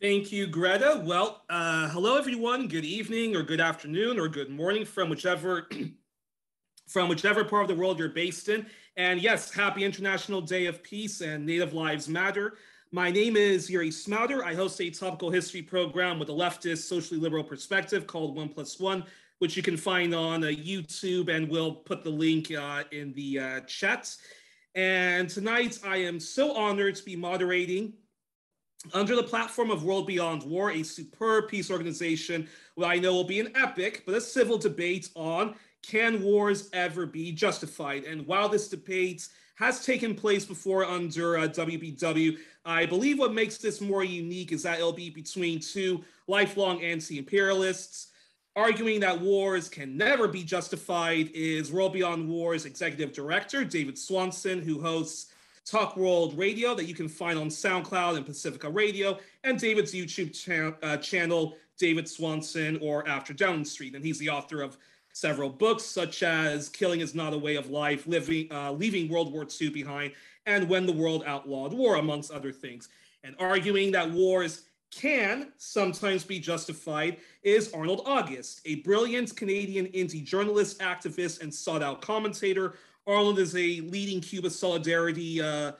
Thank you, Greta. Well, hello everyone. Good evening, or good afternoon, or good morning from whichever part of the world you're based in. And yes, happy International Day of Peace and Native Lives Matter. My name is Yuri Smouter. I host a topical history program with a leftist, socially liberal perspective called 1+1, which you can find on YouTube, and we'll put the link in the chat. And tonight, I am so honored to be moderating under the platform of World Beyond War, a superb peace organization, what I know will be an epic but a civil debate on, can wars ever be justified? And while this debate has taken place before under WBW, I believe what makes this more unique is that it'll be between two lifelong anti-imperialists. Arguing that wars can never be justified is World Beyond War's executive director, David Swanson, who hosts Talk World Radio that you can find on SoundCloud and Pacifica Radio, and David's YouTube channel, David Swanson, or After Downing Street. And he's the author of several books, such as Killing is Not a Way of Life, Leaving World War II Behind, and When the World Outlawed War, amongst other things. And arguing that wars can sometimes be justified is Arnold August, a brilliant Canadian indie journalist, activist, and sought-out commentator. Arnold is a leading Cuba solidarity is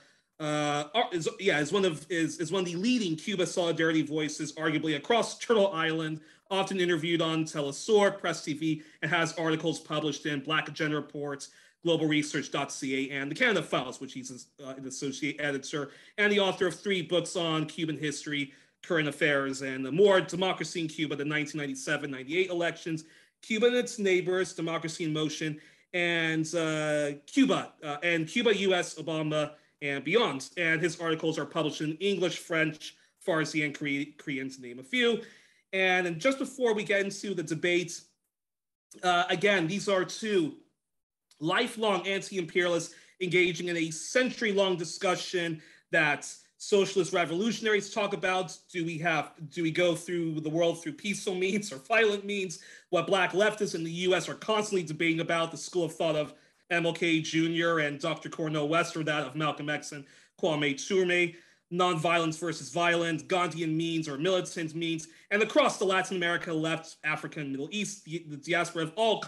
one of the leading Cuba solidarity voices, arguably across Turtle Island. Often interviewed on Telesur, Press TV, and has articles published in Black Agenda Reports, globalresearch.ca, and the Canada Files, which he's an associate editor, and the author of 3 books on Cuban history, current affairs, and more: Democracy in Cuba, the 1997-98 elections, Cuba and its neighbors, Democracy in Motion, and Cuba, US, Obama, and beyond. And his articles are published in English, French, Farsi, and Korean, to name a few. And just before we get into the debate, again, these are two lifelong anti-imperialists engaging in a century-long discussion that socialist revolutionaries talk about. Do we go through the world through peaceful means or violent means? What Black leftists in the US are constantly debating about, the school of thought of MLK Jr. and Dr. Cornel West, or that of Malcolm X and Kwame Nkrumah. Nonviolence versus violence, Gandhian means or militant means, and across the Latin America, left, Africa, and Middle East, the diaspora of all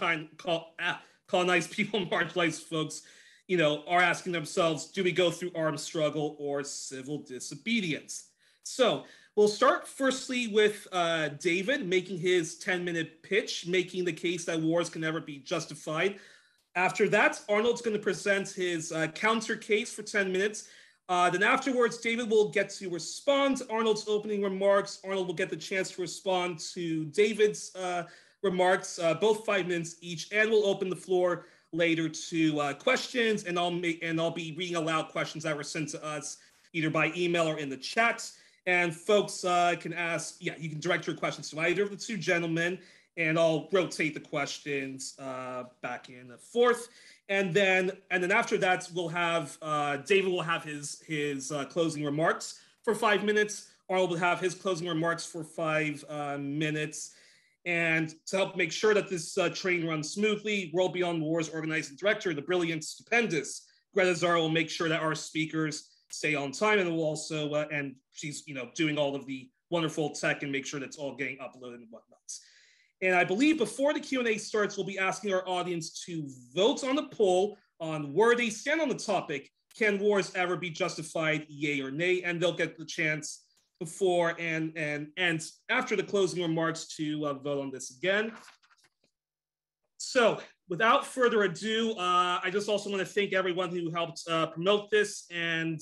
colonized people, marginalized folks, are asking themselves, do we go through armed struggle or civil disobedience? So we'll start firstly with David making his 10-minute pitch, making the case that wars can never be justified. After that, Arnold's going to present his counter case for 10 minutes. Then afterwards, David will get to respond to Arnold's opening remarks. Arnold will get the chance to respond to David's remarks, both 5 minutes each, and we'll open the floor later to questions, and I'll be reading aloud questions that were sent to us either by email or in the chat. And folks can ask, you can direct your questions to either of the two gentlemen, and I'll rotate the questions back and forth. And then after that, we'll have David will have his closing remarks for 5 minutes. Arnold will have his closing remarks for 5 minutes. And to help make sure that this train runs smoothly, World Beyond War's organizing director, the brilliant, stupendous Greta Zara, will make sure that our speakers stay on time, and will also and she's doing all of the wonderful tech and make sure that's all getting uploaded and whatnot. And I believe before the Q&A starts, we'll be asking our audience to vote on the poll on where they stand on the topic. Can wars ever be justified, yay or nay? And they'll get the chance before and after the closing remarks to vote on this again. So without further ado, I just also want to thank everyone who helped promote this, and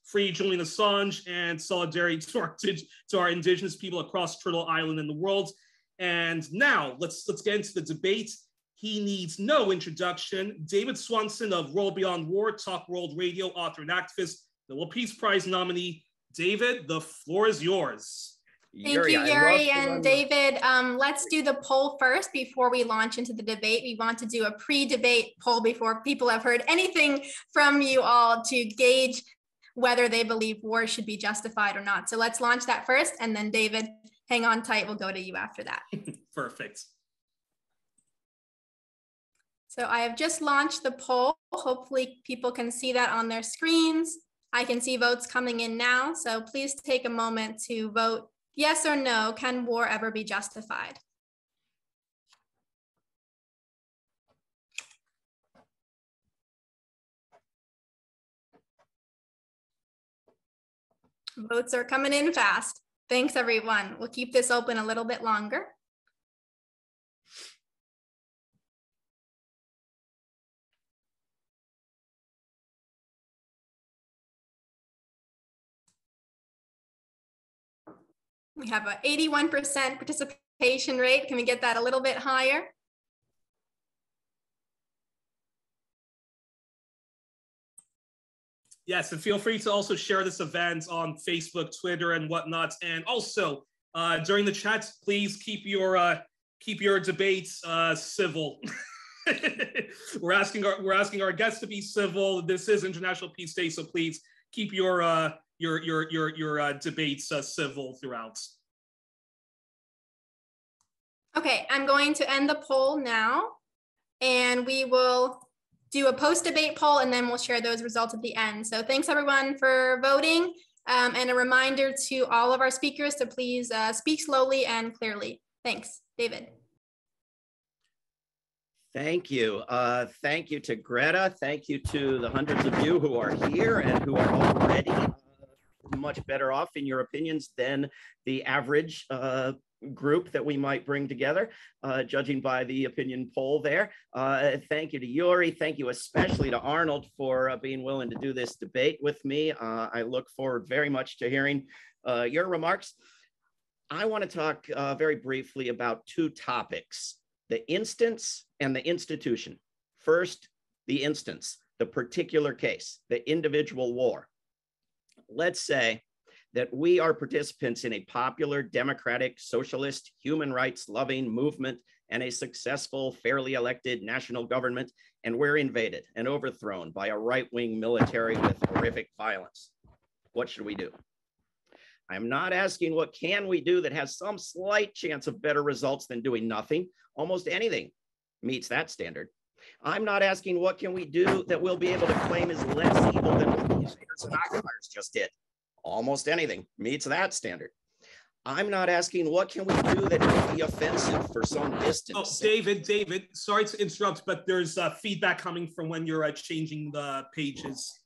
free Julian Assange, and solidarity to our indigenous people across Turtle Island and the world. And now let's get into the debate. He needs no introduction. David Swanson of World Beyond War, Talk World Radio, author and activist, Nobel Peace Prize nominee. David, the floor is yours. Thank you, Yuri and David. Let's do the poll first before we launch into the debate. We want to do a pre-debate poll before people have heard anything from you all to gauge whether they believe war should be justified or not. So let's launch that first, and then David, hang on tight, we'll go to you after that. Perfect. So I have just launched the poll. Hopefully people can see that on their screens. I can see votes coming in now, so please take a moment to vote yes or no. Can war ever be justified? Votes are coming in fast. Thanks, everyone. We'll keep this open a little bit longer. We have an 81% participation rate. Can we get that a little bit higher? Yes, and feel free to also share this event on Facebook, Twitter, and whatnot. And also, during the chat, please keep your debates civil. we're asking our guests to be civil. This is International Peace Day, so please keep your debates civil throughout. Okay, I'm going to end the poll now, and we will do a post-debate poll, and then we'll share those results at the end. So thanks everyone for voting, and a reminder to all of our speakers to please speak slowly and clearly. Thanks, David. Thank you. Thank you to Greta. Thank you to the hundreds of you who are here and who are already much better off in your opinions than the average group that we might bring together, judging by the opinion poll there. Thank you to Yuri. Thank you especially to Arnold for being willing to do this debate with me. I look forward very much to hearing your remarks. I want to talk very briefly about two topics: the instance and the institution. First, the instance, the particular case, the individual war. Let's say that we are participants in a popular, democratic, socialist, human rights loving movement and a successful, fairly elected national government, and we're invaded and overthrown by a right-wing military with horrific violence. What should we do? I'm not asking what can we do that has some slight chance of better results than doing nothing. Almost anything meets that standard. I'm not asking what can we do that we'll be able to claim is less evil than what the invaders and occupiers just did. Almost anything meets that standard. I'm not asking what can we do that will be offensive for some distance. Oh, David, sorry to interrupt, but there's feedback coming from when you're changing the pages.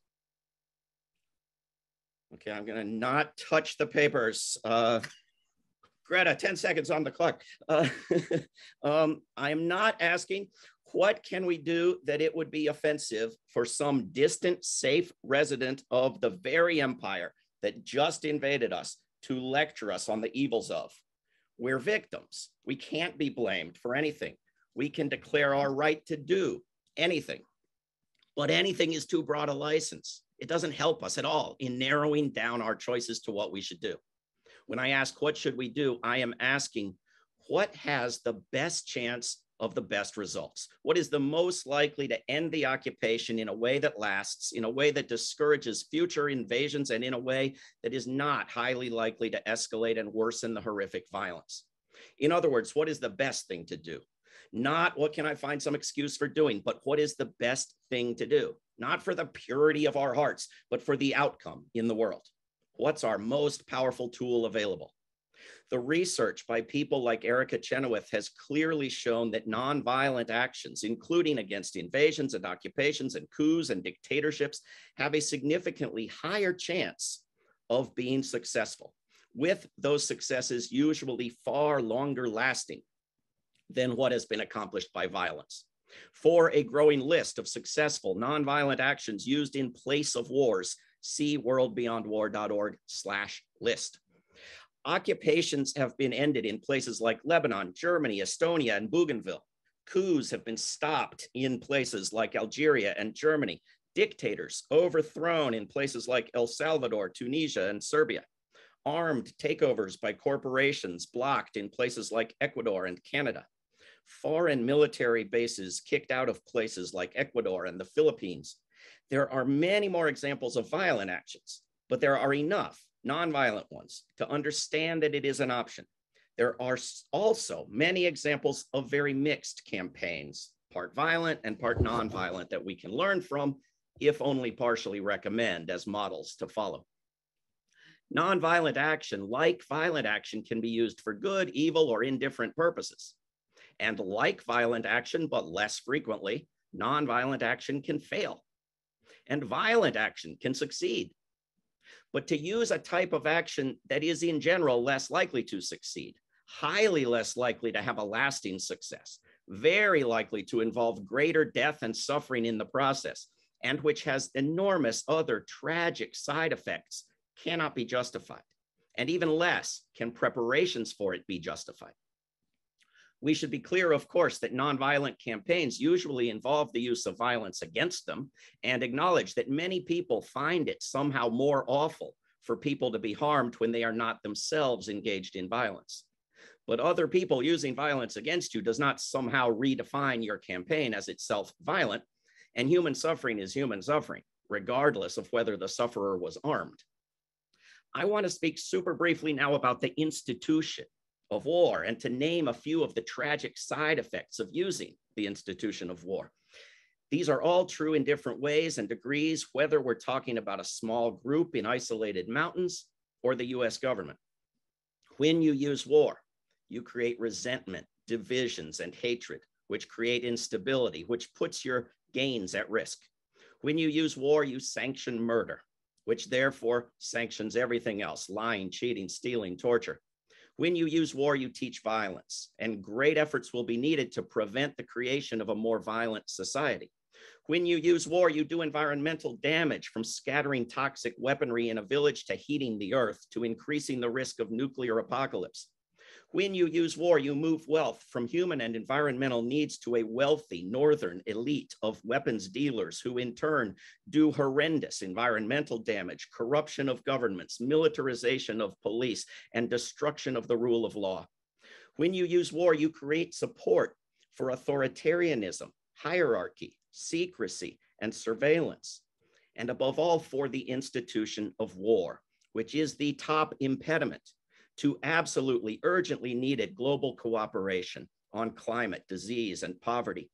Okay, I'm gonna not touch the papers. Greta, 10 seconds on the clock. I'm not asking what can we do that it would be offensive for some distant, safe resident of the very empire that just invaded us to lecture us on the evils of. We're victims. We can't be blamed for anything. We can declare our right to do anything, but anything is too broad a license. It doesn't help us at all in narrowing down our choices to what we should do. When I ask what should we do, I am asking what has the best chance of the best results? What is the most likely to end the occupation in a way that lasts, in a way that discourages future invasions, and in a way that is not highly likely to escalate and worsen the horrific violence? In other words, what is the best thing to do? Not what can I find some excuse for doing, but what is the best thing to do? Not for the purity of our hearts, but for the outcome in the world. What's our most powerful tool available? The research by people like Erica Chenoweth has clearly shown that nonviolent actions, including against invasions and occupations and coups and dictatorships, have a significantly higher chance of being successful, with those successes usually far longer lasting than what has been accomplished by violence. For a growing list of successful nonviolent actions used in place of wars, see WorldBeyondWar.org/list. Occupations have been ended in places like Lebanon, Germany, Estonia, and Bougainville. Coups have been stopped in places like Algeria and Germany. Dictators overthrown in places like El Salvador, Tunisia, and Serbia. Armed takeovers by corporations blocked in places like Ecuador and Canada. Foreign military bases kicked out of places like Ecuador and the Philippines. There are many more examples of violent actions, but there are enough nonviolent ones to understand that it is an option. There are also many examples of very mixed campaigns, part violent and part nonviolent, that we can learn from if only partially recommend as models to follow. Nonviolent action, like violent action, can be used for good, evil, or indifferent purposes. And like violent action, but less frequently, nonviolent action can fail. And violent action can succeed. But to use a type of action that is in general less likely to succeed, highly less likely to have a lasting success, very likely to involve greater death and suffering in the process, and which has enormous other tragic side effects, cannot be justified. And even less can preparations for it be justified. We should be clear, of course, that nonviolent campaigns usually involve the use of violence against them, and acknowledge that many people find it somehow more awful for people to be harmed when they are not themselves engaged in violence. But other people using violence against you does not somehow redefine your campaign as itself violent, and human suffering is human suffering, regardless of whether the sufferer was armed. I want to speak super briefly now about the institution of war, and to name a few of the tragic side effects of using the institution of war. These are all true in different ways and degrees, whether we're talking about a small group in isolated mountains or the US government. When you use war, you create resentment, divisions, and hatred, which create instability, which puts your gains at risk. When you use war, you sanction murder, which therefore sanctions everything else: lying, cheating, stealing, torture. When you use war, you teach violence, and great efforts will be needed to prevent the creation of a more violent society. When you use war, you do environmental damage, from scattering toxic weaponry in a village to heating the earth to increasing the risk of nuclear apocalypse. When you use war, you move wealth from human and environmental needs to a wealthy northern elite of weapons dealers who in turn do horrendous environmental damage, corruption of governments, militarization of police, and destruction of the rule of law. When you use war, you create support for authoritarianism, hierarchy, secrecy, and surveillance, and above all for the institution of war, which is the top impediment to absolutely urgently needed global cooperation on climate, disease, and poverty,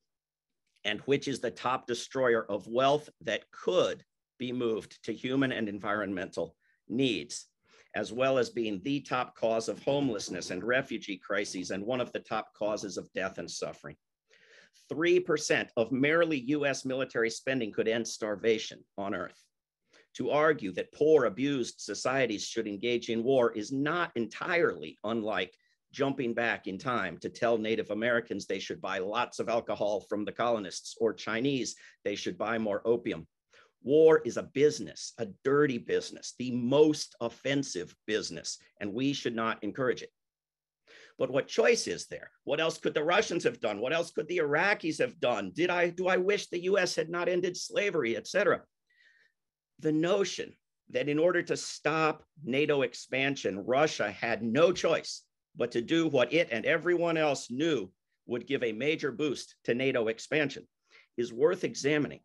and which is the top destroyer of wealth that could be moved to human and environmental needs, as well as being the top cause of homelessness and refugee crises, and one of the top causes of death and suffering. 3% of merely US military spending could end starvation on Earth. To argue that poor, abused societies should engage in war is not entirely unlike jumping back in time to tell Native Americans they should buy lots of alcohol from the colonists, or Chinese they should buy more opium. War is a business, a dirty business, the most offensive business, and we should not encourage it. But what choice is there? What else could the Russians have done? What else could the Iraqis have done? Do I wish the US had not ended slavery, etc.? The notion that in order to stop NATO expansion, Russia had no choice but to do what it and everyone else knew would give a major boost to NATO expansion is worth examining.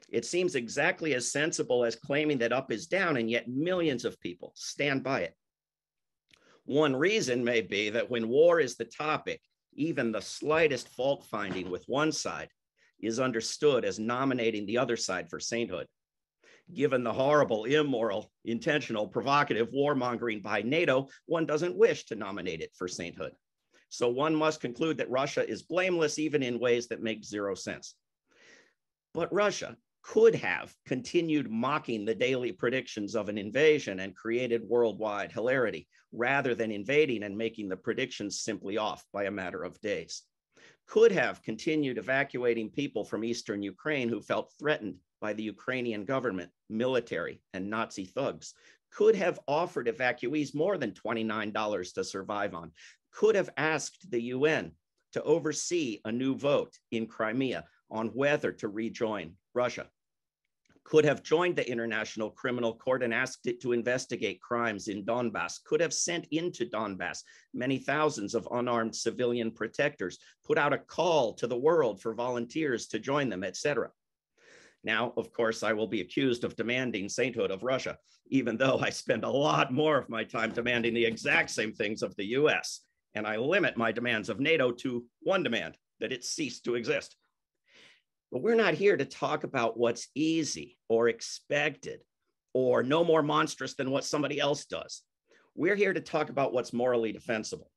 It seems exactly as sensible as claiming that up is down, and yet millions of people stand by it. One reason may be that when war is the topic, even the slightest fault finding with one side is understood as nominating the other side for sainthood. Given the horrible, immoral, intentional, provocative warmongering by NATO, one doesn't wish to nominate it for sainthood. So one must conclude that Russia is blameless even in ways that make zero sense. But Russia could have continued mocking the daily predictions of an invasion and created worldwide hilarity, rather than invading and making the predictions simply off by a matter of days. Could have continued evacuating people from eastern Ukraine who felt threatened by the Ukrainian government, military, and Nazi thugs. Could have offered evacuees more than $29 to survive on. Could have asked the UN to oversee a new vote in Crimea on whether to rejoin Russia. Could have joined the International Criminal Court and asked it to investigate crimes in Donbass. Could have sent into Donbass many thousands of unarmed civilian protectors, put out a call to the world for volunteers to join them, etc. Now, of course, I will be accused of demanding sainthood of Russia, even though I spend a lot more of my time demanding the exact same things of the US, and I limit my demands of NATO to one demand: that it cease to exist. But we're not here to talk about what's easy or expected or no more monstrous than what somebody else does. We're here to talk about what's morally defensible.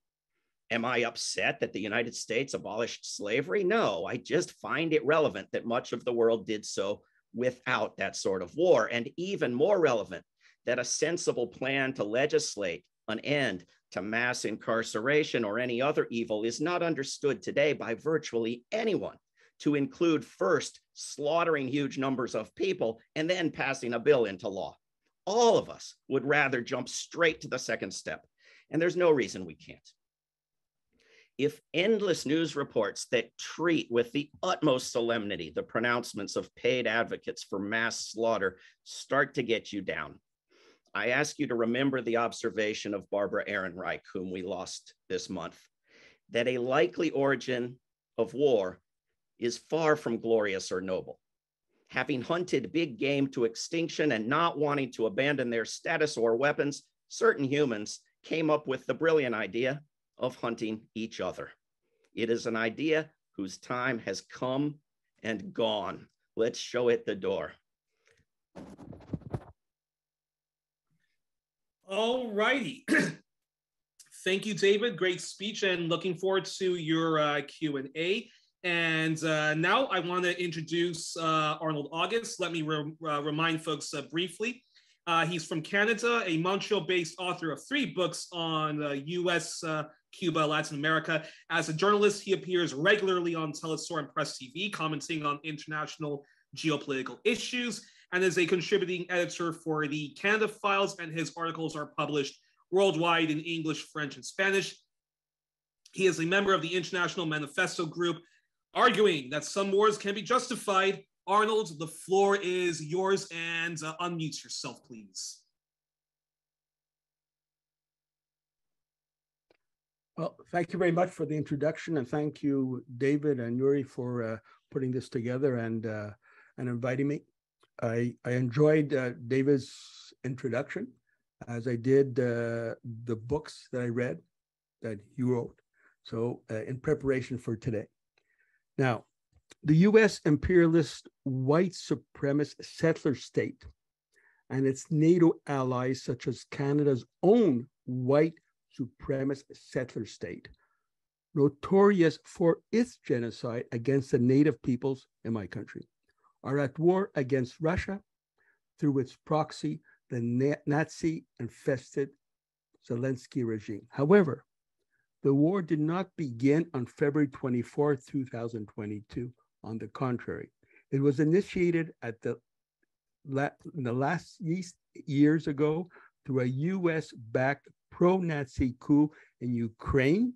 Am I upset that the United States abolished slavery? No, I just find it relevant that much of the world did so without that sort of war. And even more relevant, that a sensible plan to legislate an end to mass incarceration or any other evil is not understood today by virtually anyone to include first slaughtering huge numbers of people and then passing a bill into law. All of us would rather jump straight to the second step, and there's no reason we can't. If endless news reports that treat with the utmost solemnity the pronouncements of paid advocates for mass slaughter start to get you down, I ask you to remember the observation of Barbara Ehrenreich, whom we lost this month, that a likely origin of war is far from glorious or noble. Having hunted big game to extinction and not wanting to abandon their status or weapons, certain humans came up with the brilliant idea of hunting each other. It is an idea whose time has come and gone. Let's show it the door. All righty. Thank you, David. Great speech, and looking forward to your Q&A. And now I want to introduce Arnold August. Let me remind folks briefly. He's from Canada, a Montreal-based author of 3 books on US, Cuba, Latin America. As a journalist, he appears regularly on Telesur and Press TV, commenting on international geopolitical issues, and is a contributing editor for the Canada Files, and his articles are published worldwide in English, French, and Spanish. He is a member of the International Manifesto Group, arguing that some wars can be justified. Arnold, the floor is yours, and unmute yourself, please. Well, thank you very much for the introduction, and thank you, David and Yuri, for putting this together and inviting me. I enjoyed David's introduction, as I did the books that I read that you wrote. So in preparation for today. Now, the US imperialist white supremacist settler state and its NATO allies, such as Canada's own white supremacist settler state, notorious for its genocide against the native peoples in my country, are at war against Russia through its proxy, the Nazi-infested Zelensky regime. However, the war did not begin on February 24, 2022. On the contrary, it was initiated in the last years ago through a US-backed pro-Nazi coup in Ukraine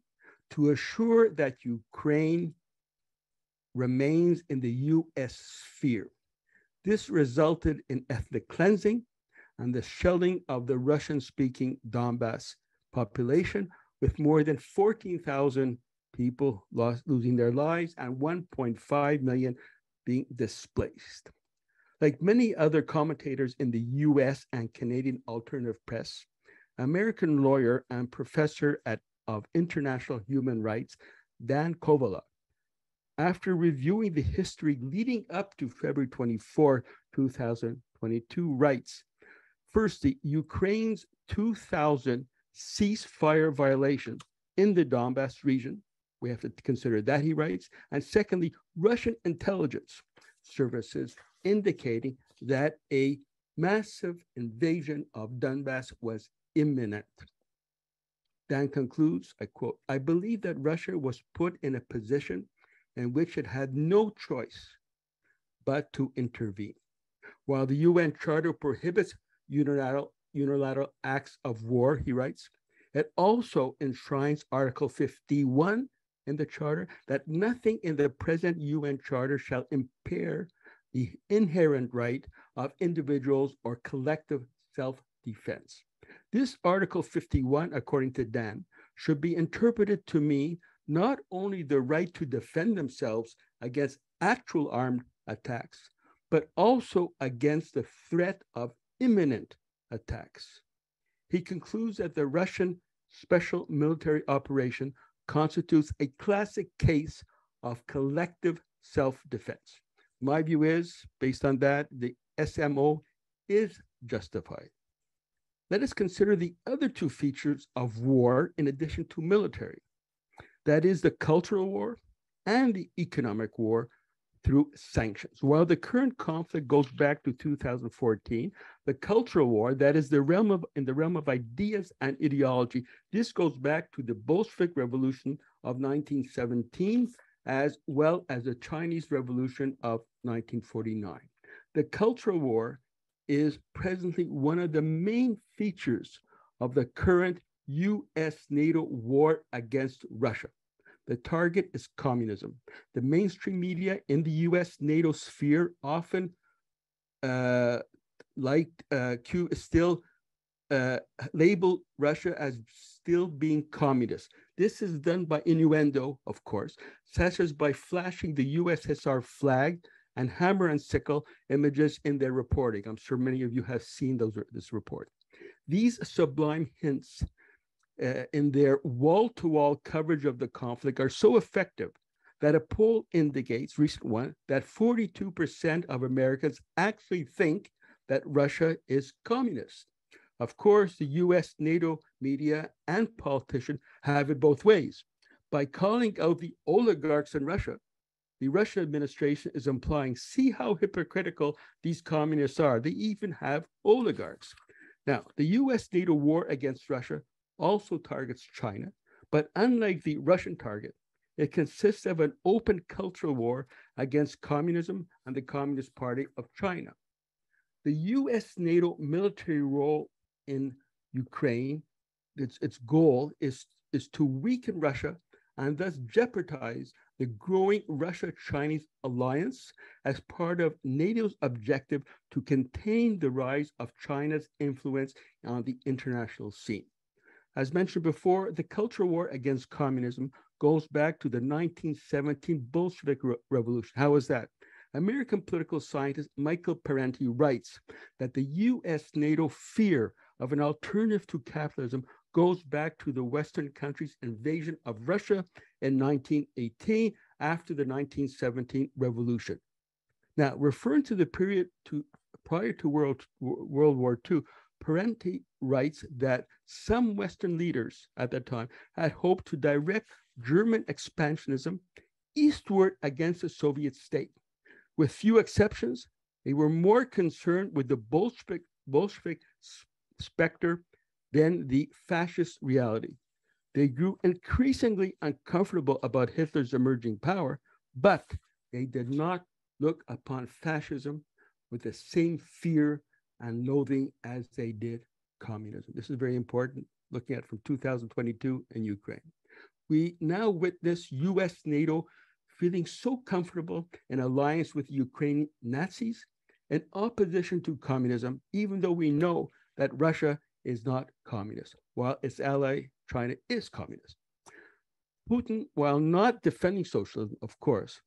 to assure that Ukraine remains in the US sphere. This resulted in ethnic cleansing and the shelling of the Russian-speaking Donbass population, with more than 14,000 people losing their lives and 1.5 million being displaced. Like many other commentators in the US and Canadian alternative press, American lawyer and professor of international human rights, Dan Kovala, after reviewing the history leading up to February 24, 2022, writes, firstly, Ukraine's 2000 ceasefire violations in the Donbass region, we have to consider that, he writes, and secondly, Russian intelligence services indicating that a massive invasion of Donbass was imminent. Dan concludes, I quote, I believe that Russia was put in a position in which it had no choice but to intervene. While the UN Charter prohibits unilateral acts of war, he writes, it also enshrines Article 51 in the Charter that nothing in the present UN Charter shall impair the inherent right of individuals or collective self-defense. This Article 51, according to Dan, should be interpreted to mean not only the right to defend themselves against actual armed attacks, but also against the threat of imminent attacks. He concludes that the Russian special military operation constitutes a classic case of collective self-defense. My view is, based on that, the SMO is justified. Let us consider the other two features of war in addition to military. That is the cultural war and the economic war through sanctions. While the current conflict goes back to 2014, the cultural war, that is in the realm of ideas and ideology, this goes back to the Bolshevik Revolution of 1917, as well as the Chinese Revolution of 1949. The cultural war is presently one of the main features of the current US-NATO war against Russia. The target is communism. The mainstream media in the US-NATO sphere often, label Russia as still being communist. This is done by innuendo, of course, such as by flashing the USSR flag and hammer and sickle images in their reporting. I'm sure many of you have seen this report. These sublime hints in their wall-to-wall coverage of the conflict are so effective that a poll indicates, recent one, that 42% of Americans actually think that Russia is communist. Of course, the US, NATO media, and politicians have it both ways. By calling out the oligarchs in Russia, the Russian administration is implying, see how hypocritical these communists are. They even have oligarchs. Now, the US-NATO war against Russia also targets China, but unlike the Russian target, it consists of an open cultural war against communism and the Communist Party of China. The US-NATO military role in Ukraine, its goal is to weaken Russia and thus jeopardize the growing Russia-Chinese alliance as part of NATO's objective to contain the rise of China's influence on the international scene. As mentioned before, the cultural war against communism goes back to the 1917 Bolshevik Revolution. How is that? American political scientist Michael Parenti writes that the US-NATO fear of an alternative to capitalism goes back to the Western countries' invasion of Russia in 1918 after the 1917 revolution. Now, referring to the period prior to World War II, Parenti writes that some Western leaders at that time had hoped to direct German expansionism eastward against the Soviet state. With few exceptions, they were more concerned with the Bolshevik specter than the fascist reality. They grew increasingly uncomfortable about Hitler's emerging power, but they did not look upon fascism with the same fear and loathing as they did communism. This is very important, looking at from 2022 in Ukraine. We now witness US-NATO feeling so comfortable in alliance with Ukrainian Nazis in opposition to communism, even though we know that Russia is not communist, while its ally, China, is communist. Putin, while not defending socialism, of course,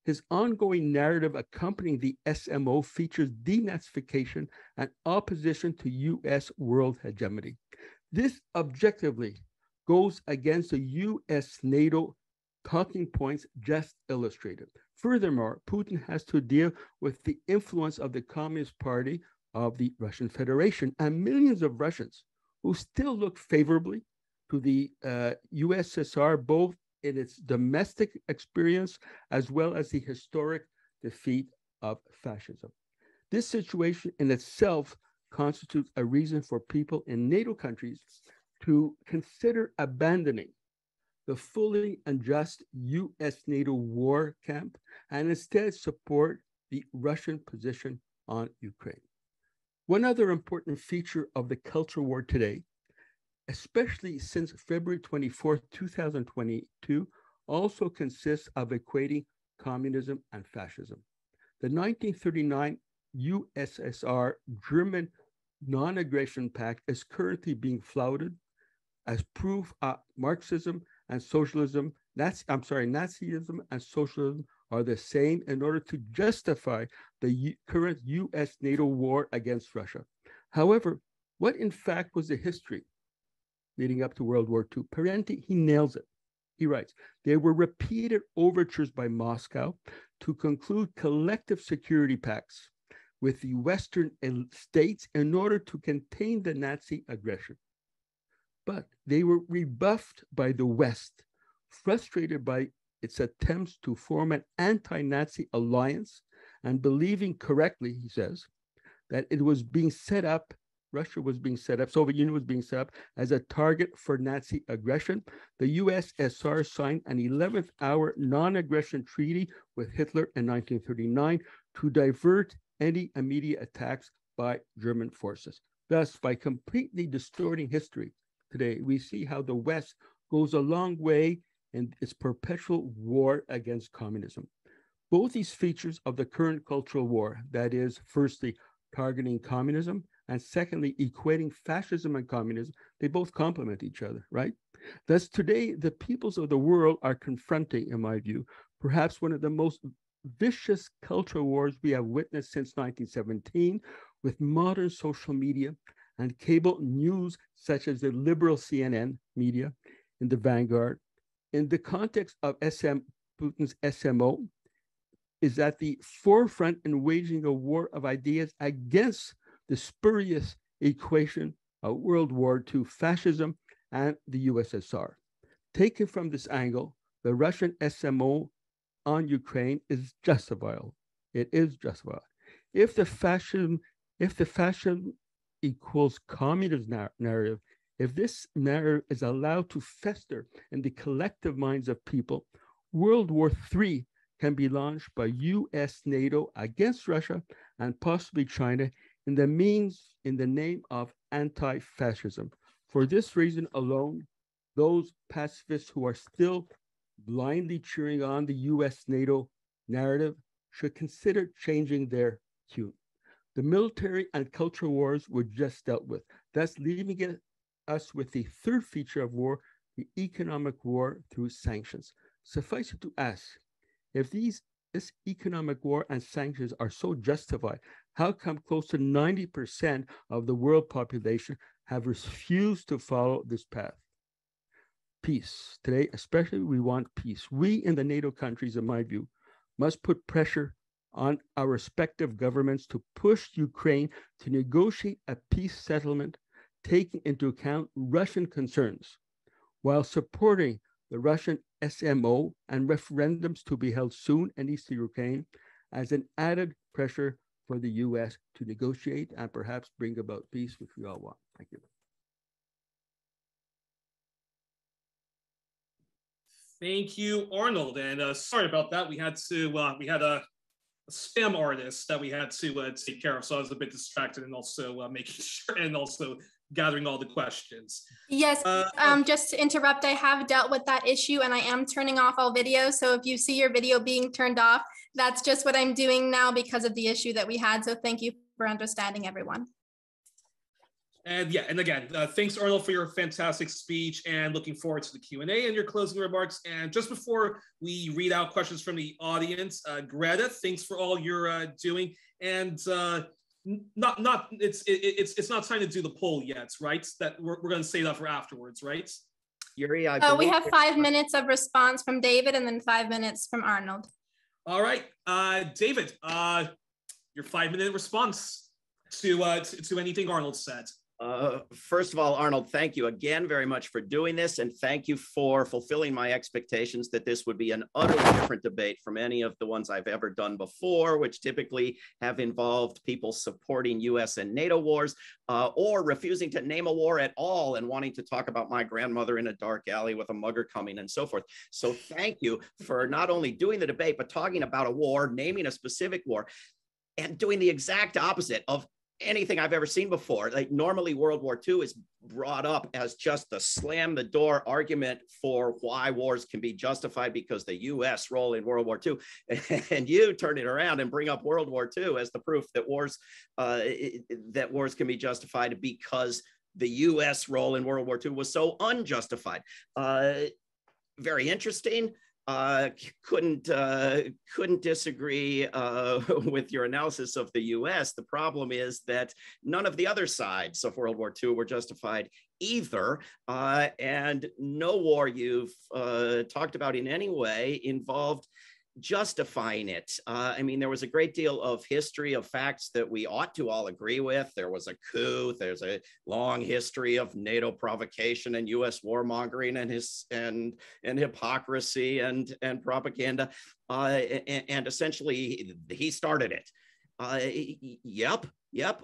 his ongoing narrative accompanying the SMO features denazification and opposition to US world hegemony. This objectively goes against the US-NATO talking points just illustrated. Furthermore, Putin has to deal with the influence of the Communist Party of the Russian Federation and millions of Russians who still look favorably to the USSR, both in its domestic experience as well as the historic defeat of fascism. This situation in itself constitutes a reason for people in NATO countries to consider abandoning the fully unjust US-NATO war camp and instead support the Russian position on Ukraine. One other important feature of the culture war today, especially since February 24th, 2022, also consists of equating communism and fascism. The 1939 USSR German non-aggression pact is currently being flouted as proof Marxism and socialism, Nazism and socialism are the same in order to justify the current US-NATO war against Russia. However, what in fact was the history leading up to World War II? Parenti, he nails it. He writes, there were repeated overtures by Moscow to conclude collective security pacts with the Western states in order to contain the Nazi aggression. But they were rebuffed by the West, frustrated by its attempts to form an anti-Nazi alliance and believing correctly, he says, that it was being set up, Russia was being set up, Soviet Union was being set up as a target for Nazi aggression. The USSR signed an 11th hour non-aggression treaty with Hitler in 1939 to divert any immediate attacks by German forces. Thus, by completely distorting history today, we see how the West goes a long way in its perpetual war against communism. Both these features of the current cultural war, that is, firstly, targeting communism, and secondly, equating fascism and communism, they both complement each other, right? Thus, today, the peoples of the world are confronting, in my view, perhaps one of the most vicious cultural wars we have witnessed since 1917, with modern social media and cable news such as the liberal CNN media in the vanguard. In the context of Putin's SMO, is at the forefront in waging a war of ideas against the spurious equation of World War II fascism and the USSR. Taken from this angle, the Russian SMO on Ukraine is justifiable. It is justifiable. If the fascism equals communist narrative, if this narrative is allowed to fester in the collective minds of people, World War III can be launched by US, NATO against Russia and possibly China in the name of anti-fascism. For this reason alone, those pacifists who are still blindly cheering on the US, NATO narrative should consider changing their tune. The military and cultural wars were just dealt with, thus leaving us with the third feature of war, the economic war through sanctions. Suffice it to ask, if this economic war and sanctions are so justified, how come close to 90% of the world population have refused to follow this path? Peace. Today, especially, we want peace. We in the NATO countries, in my view, must put pressure on our respective governments to push Ukraine to negotiate a peace settlement, taking into account Russian concerns, while supporting the Russian SMO and referendums to be held soon in East Ukraine as an added pressure for the US to negotiate and perhaps bring about peace, which we all want. Thank you. Thank you, Arnold. And sorry about that. We had a spam artist that we had to take care of, so I was a bit distracted and also making sure and also gathering all the questions. Yes, just to interrupt, I have dealt with that issue and I am turning off all videos. So if you see your video being turned off, that's just what I'm doing now because of the issue that we had. So thank you for understanding, everyone. And yeah, and again, thanks, Arnold, for your fantastic speech and looking forward to the Q&A and your closing remarks. And just before we read out questions from the audience, Greta, thanks for all you're doing. And it's not time to do the poll yet, right? That we're going to save that for afterwards, right? Yuri, we have 5 minutes of response from David and then 5 minutes from Arnold. All right, David, your 5-minute response to anything Arnold said. First of all, Arnold, thank you again very much for doing this, and thank you for fulfilling my expectations that this would be an utterly different debate from any of the ones I've ever done before, which typically have involved people supporting US and NATO wars or refusing to name a war at all and wanting to talk about my grandmother in a dark alley with a mugger coming and so forth. So thank you for not only doing the debate, but talking about a war, naming a specific war, and doing the exact opposite of anything I've ever seen before. Like normally World War II is brought up as just the slam the door argument for why wars can be justified because the US role in World War II. And you turn it around and bring up World War II as the proof that wars can be justified because the US role in World War II was so unjustified. Very interesting. Couldn't disagree with your analysis of the US. The problem is that none of the other sides of World War II were justified either, and no war you've talked about in any way involved justifying it. I mean, there was a great deal of history of facts that we ought to all agree with. There was a coup. There's a long history of NATO provocation and U.S. warmongering and hypocrisy and propaganda. And essentially, he started it. Yep.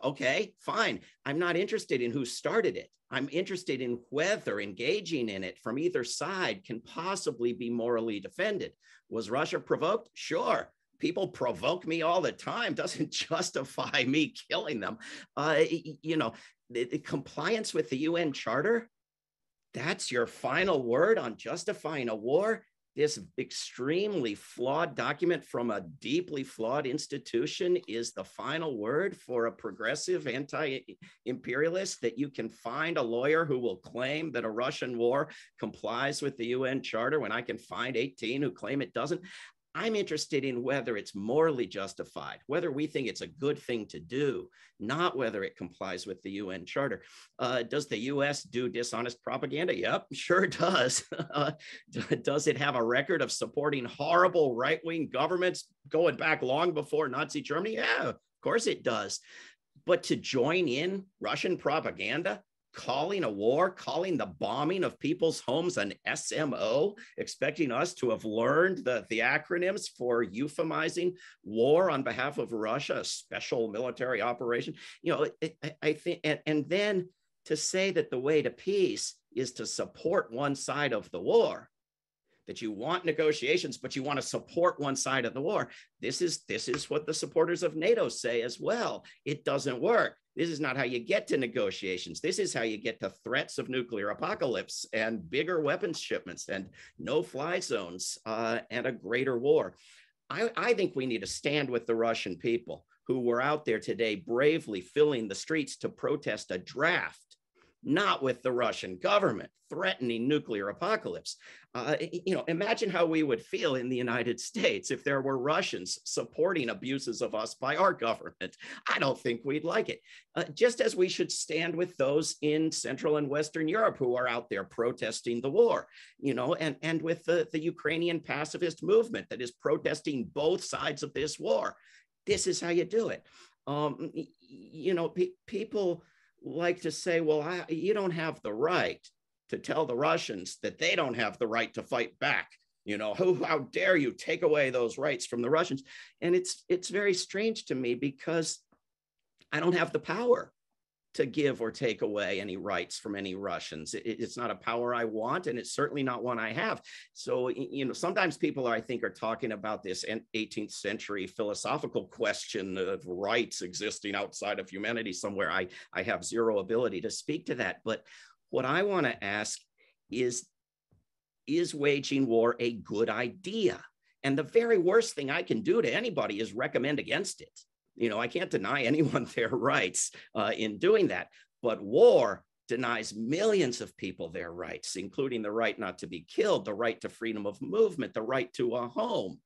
Okay, fine. I'm not interested in who started it. I'm interested in whether engaging in it from either side can possibly be morally defended. Was Russia provoked? Sure. People provoke me all the time. Doesn't justify me killing them. The compliance with the UN Charter, that's your final word on justifying a war? This extremely flawed document from a deeply flawed institution is the final word for a progressive anti-imperialist, that you can find a lawyer who will claim that a Russian war complies with the UN Charter when I can find 18 who claim it doesn't? I'm interested in whether it's morally justified, whether we think it's a good thing to do, not whether it complies with the UN Charter. Does the US do dishonest propaganda? Yep, sure does. Does it have a record of supporting horrible right-wing governments going back long before Nazi Germany? Yeah, of course it does. But to join in Russian propaganda, calling a war, calling the bombing of people's homes an SMO, expecting us to have learned the acronyms for euphemizing war on behalf of Russia, a special military operation. I think, and then to say that the way to peace is to support one side of the war, that you want negotiations, but you want to support one side of the war. This is what the supporters of NATO say as well. It doesn't work. This is not how you get to negotiations. This is how you get to threats of nuclear apocalypse and bigger weapons shipments and no-fly zones and a greater war. I think we need to stand with the Russian people who were out there today bravely filling the streets to protest a draft, not with the Russian government threatening nuclear apocalypse. Imagine how we would feel in the United States if there were Russians supporting abuses of us by our government. I don't think we'd like it. Just as we should stand with those in Central and Western Europe who are out there protesting the war, and with the Ukrainian pacifist movement that is protesting both sides of this war. This is how you do it. People like to say, well, you don't have the right to tell the Russians that they don't have the right to fight back. How dare you take away those rights from the Russians? And it's very strange to me because I don't have the power to give or take away any rights from any Russians. It's not a power I want, and it's certainly not one I have. So, sometimes people, I think, are talking about this 18th century philosophical question of rights existing outside of humanity somewhere. I have zero ability to speak to that. But what I want to ask is waging war a good idea? And the very worst thing I can do to anybody is recommend against it. I can't deny anyone their rights in doing that, but war denies millions of people their rights, including the right not to be killed, the right to freedom of movement, the right to a home,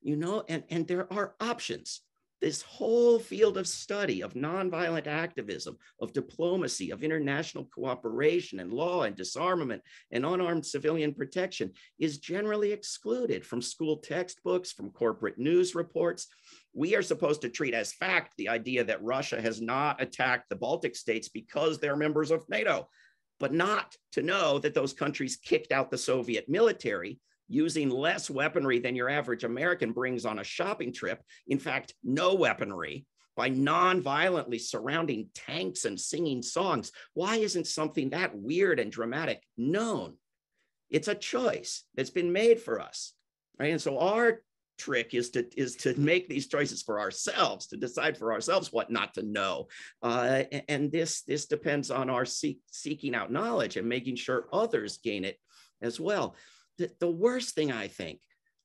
and there are options. This whole field of study of nonviolent activism, of diplomacy, of international cooperation and law and disarmament and unarmed civilian protection is generally excluded from school textbooks, from corporate news reports. We are supposed to treat as fact the idea that Russia has not attacked the Baltic states because they're members of NATO, but not to know that those countries kicked out the Soviet military using less weaponry than your average American brings on a shopping trip. In fact, no weaponry, by non-violently surrounding tanks and singing songs. Why isn't something that weird and dramatic known? It's a choice that's been made for us, right? And so our trick is to make these choices for ourselves, to decide for ourselves what not to know. And this depends on our seeking out knowledge and making sure others gain it as well. The worst thing, I think,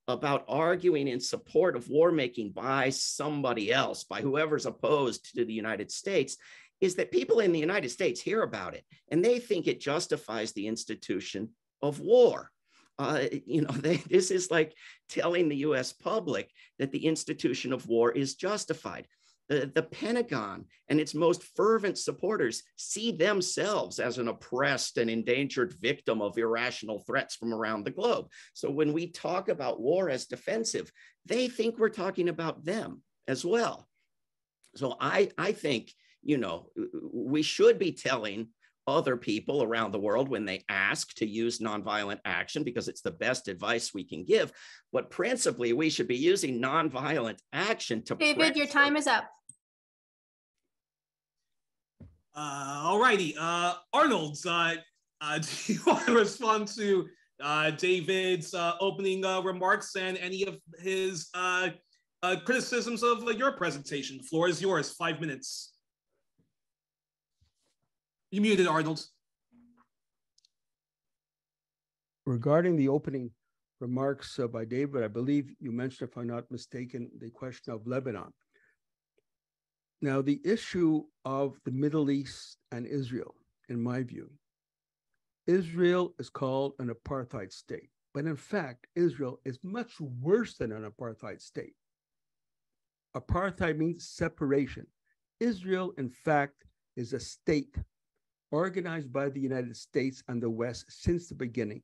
about arguing in support of war making by somebody else, by whoever's opposed to the United States, is that people in the United States hear about it and they think it justifies the institution of war. This is like telling the US public that the institution of war is justified. The Pentagon and its most fervent supporters see themselves as an oppressed and endangered victim of irrational threats from around the globe. So when we talk about war as defensive, they think we're talking about them as well. So I think, you know, we should be telling other people around the world when they ask to use nonviolent action, because it's the best advice we can give. But principally, we should be using nonviolent action to David, your time is up. All righty. Arnold, do you want to respond to David's opening remarks and any of his criticisms of your presentation? The floor is yours, 5 minutes. You muted, Arnold. Regarding the opening remarks by David, I believe you mentioned, if I'm not mistaken, the question of Lebanon. Now, the issue of the Middle East and Israel, in my view, Israel is called an apartheid state, but in fact, Israel is much worse than an apartheid state. Apartheid means separation. Israel, in fact, is a state organized by the United States and the West since the beginning,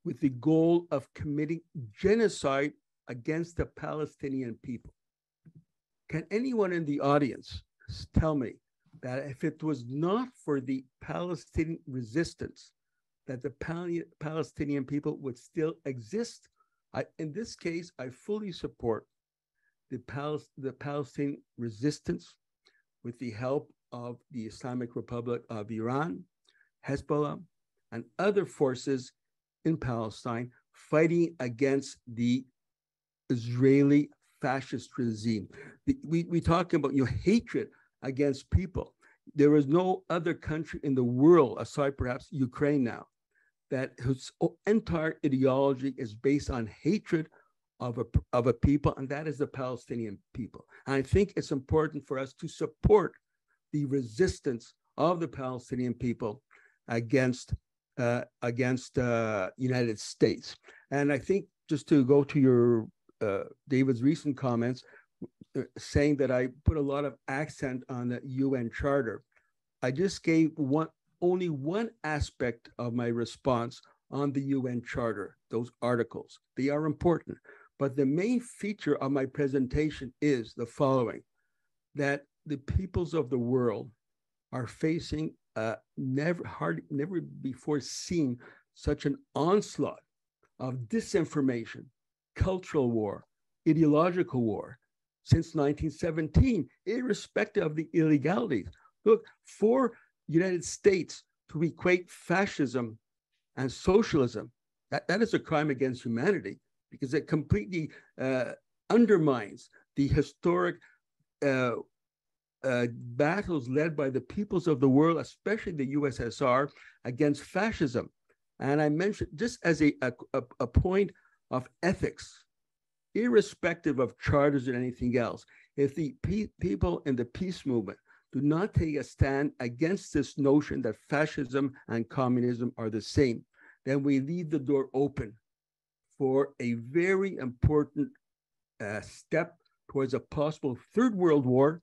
with the goal of committing genocide against the Palestinian people. Can anyone in the audience tell me that if it was not for the Palestinian resistance, that the Palestinian people would still exist? In this case, I fully support the Palestinian resistance with the help of the Islamic Republic of Iran, Hezbollah, and other forces in Palestine fighting against the Israeli fascist regime. We talk about your hatred against people. There is no other country in the world, aside perhaps Ukraine now, that whose entire ideology is based on hatred of a people, and that is the Palestinian people. And I think it's important for us to support the resistance of the Palestinian people against United States. And I think, just to go to your David's recent comments, saying that I put a lot of accent on the UN Charter, I just gave only one aspect of my response on the UN Charter, those articles. They are important. But the main feature of my presentation is the following: that the peoples of the world are facing never before seen such an onslaught of disinformation, cultural war, ideological war since 1917, irrespective of the illegalities. Look, for United States to equate fascism and socialism, that is a crime against humanity, because it completely undermines the historic battles led by the peoples of the world, especially the USSR, against fascism. And I mentioned, just as a point of ethics, irrespective of charters and anything else, if the people in the peace movement do not take a stand against this notion that fascism and communism are the same, then we leave the door open for a very important step towards a possible third world war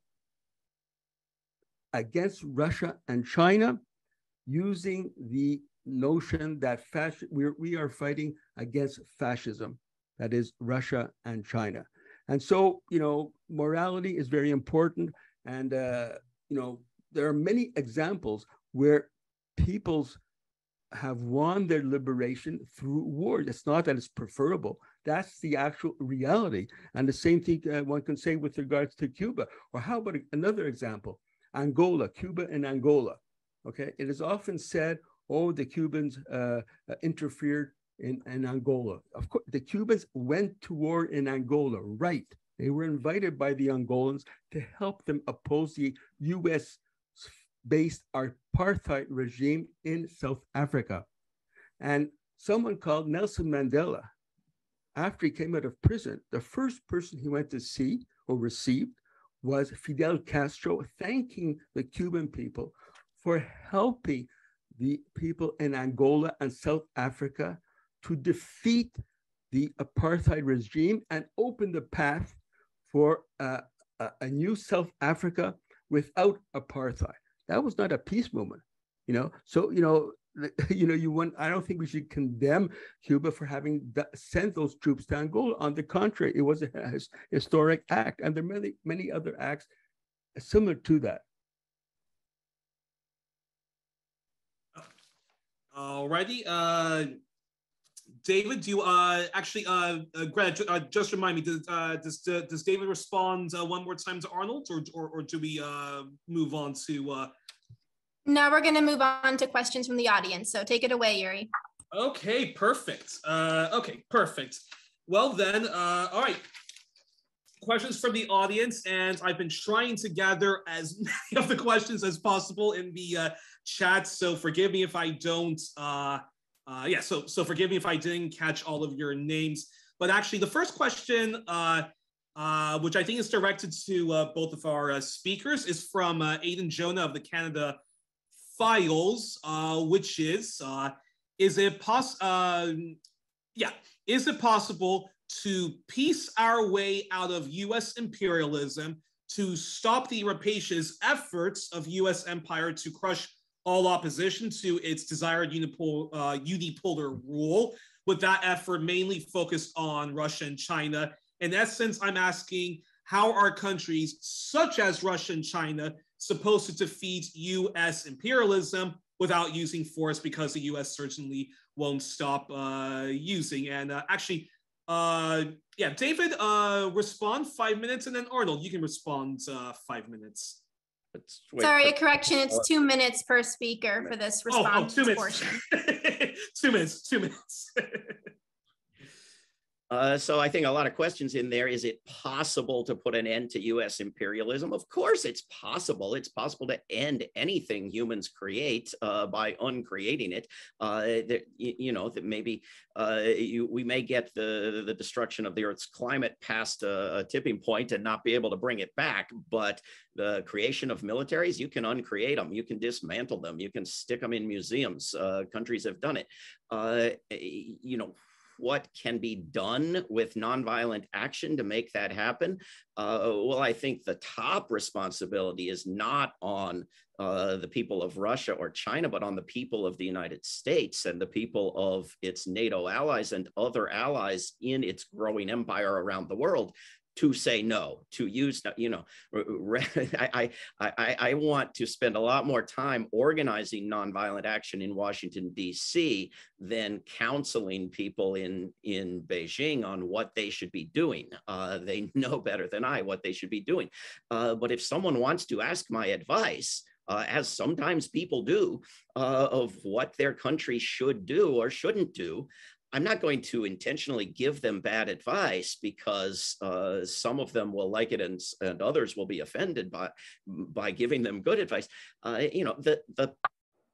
against Russia and China, using the notion that we are fighting against fascism, that is Russia and China. And so, morality is very important. And, there are many examples where peoples have won their liberation through war. It's not that it's preferable. That's the actual reality. And the same thing one can say with regards to Cuba. Or how about another example? Angola, Cuba and Angola. Okay, it is often said, oh, the Cubans interfered in Angola. Of course, the Cubans went to war in Angola, right? They were invited by the Angolans to help them oppose the US-based apartheid regime in South Africa. And someone called Nelson Mandela, after he came out of prison, the first person he went to see or received was Fidel Castro, thanking the Cuban people for helping the people in Angola and South Africa to defeat the apartheid regime and open the path for a new South Africa without apartheid. That was not a peace movement, you know. So I don't think we should condemn Cuba for having sent those troops to Angola. On the contrary, it was a historic act, and there are many other acts similar to that. Alrighty, David, do you actually, Greta, just remind me, does David respond one more time to Arnold, or do we move on to? No, we're going to move on to questions from the audience. So take it away, Yuri. Okay, perfect. Okay, perfect. Well then, all right. Questions from the audience, and I've been trying to gather as many of the questions as possible in the chat. So forgive me if I don't. So forgive me if I didn't catch all of your names. But actually, the first question, which I think is directed to both of our speakers, is from Aidan Jonah of the Canada Files, which is it possible to piece our way out of U.S. imperialism to stop the rapacious efforts of U.S. empire to crush all opposition to its desired unipolar rule, with that effort mainly focused on Russia and China? In essence, I'm asking, how are countries such as Russia and China supposed to defeat U.S. imperialism without using force, because the U.S. certainly won't stop using? And David, respond 5 minutes, and then Arnold, you can respond 5 minutes. Sorry, a correction. It's 2 minutes per speaker for this response 2 minutes. portion. 2 minutes. 2 minutes. So I think a lot of questions in there. Is it possible to put an end to U.S. imperialism? Of course it's possible. It's possible to end anything humans create by uncreating it. That maybe we may get the destruction of the Earth's climate past a tipping point and not be able to bring it back. But the creation of militaries, you can uncreate them. You can dismantle them. You can stick them in museums. Countries have done it. What can be done with nonviolent action to make that happen? Well, I think the top responsibility is not on the people of Russia or China, but on the people of the United States and the people of its NATO allies and other allies in its growing empire around the world, to say no, to use, I want to spend a lot more time organizing nonviolent action in Washington, D.C. than counseling people in Beijing on what they should be doing. They know better than I what they should be doing. But if someone wants to ask my advice, as sometimes people do, of what their country should do or shouldn't do, I'm not going to intentionally give them bad advice, because some of them will like it and others will be offended by giving them good advice. The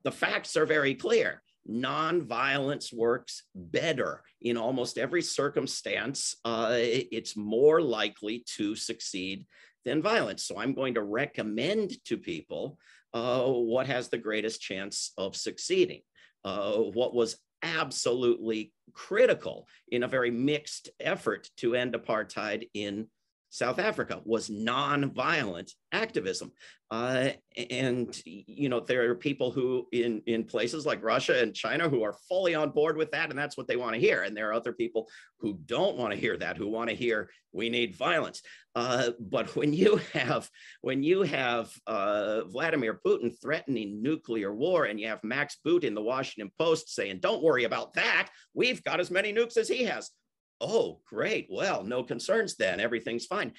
facts are very clear. Nonviolence works better in almost every circumstance. It's more likely to succeed than violence. So I'm going to recommend to people what has the greatest chance of succeeding. What was absolutely critical in a very mixed effort to end apartheid in South Africa was nonviolent activism. And there are people who in places like Russia and China who are fully on board with that, and that's what they want to hear. And there are other people who don't want to hear that, who want to hear we need violence. But when you have Vladimir Putin threatening nuclear war, and you have Max Boot in the Washington Post saying, don't worry about that, we've got as many nukes as he has. Oh, great. Well, no concerns then. Everything's fine.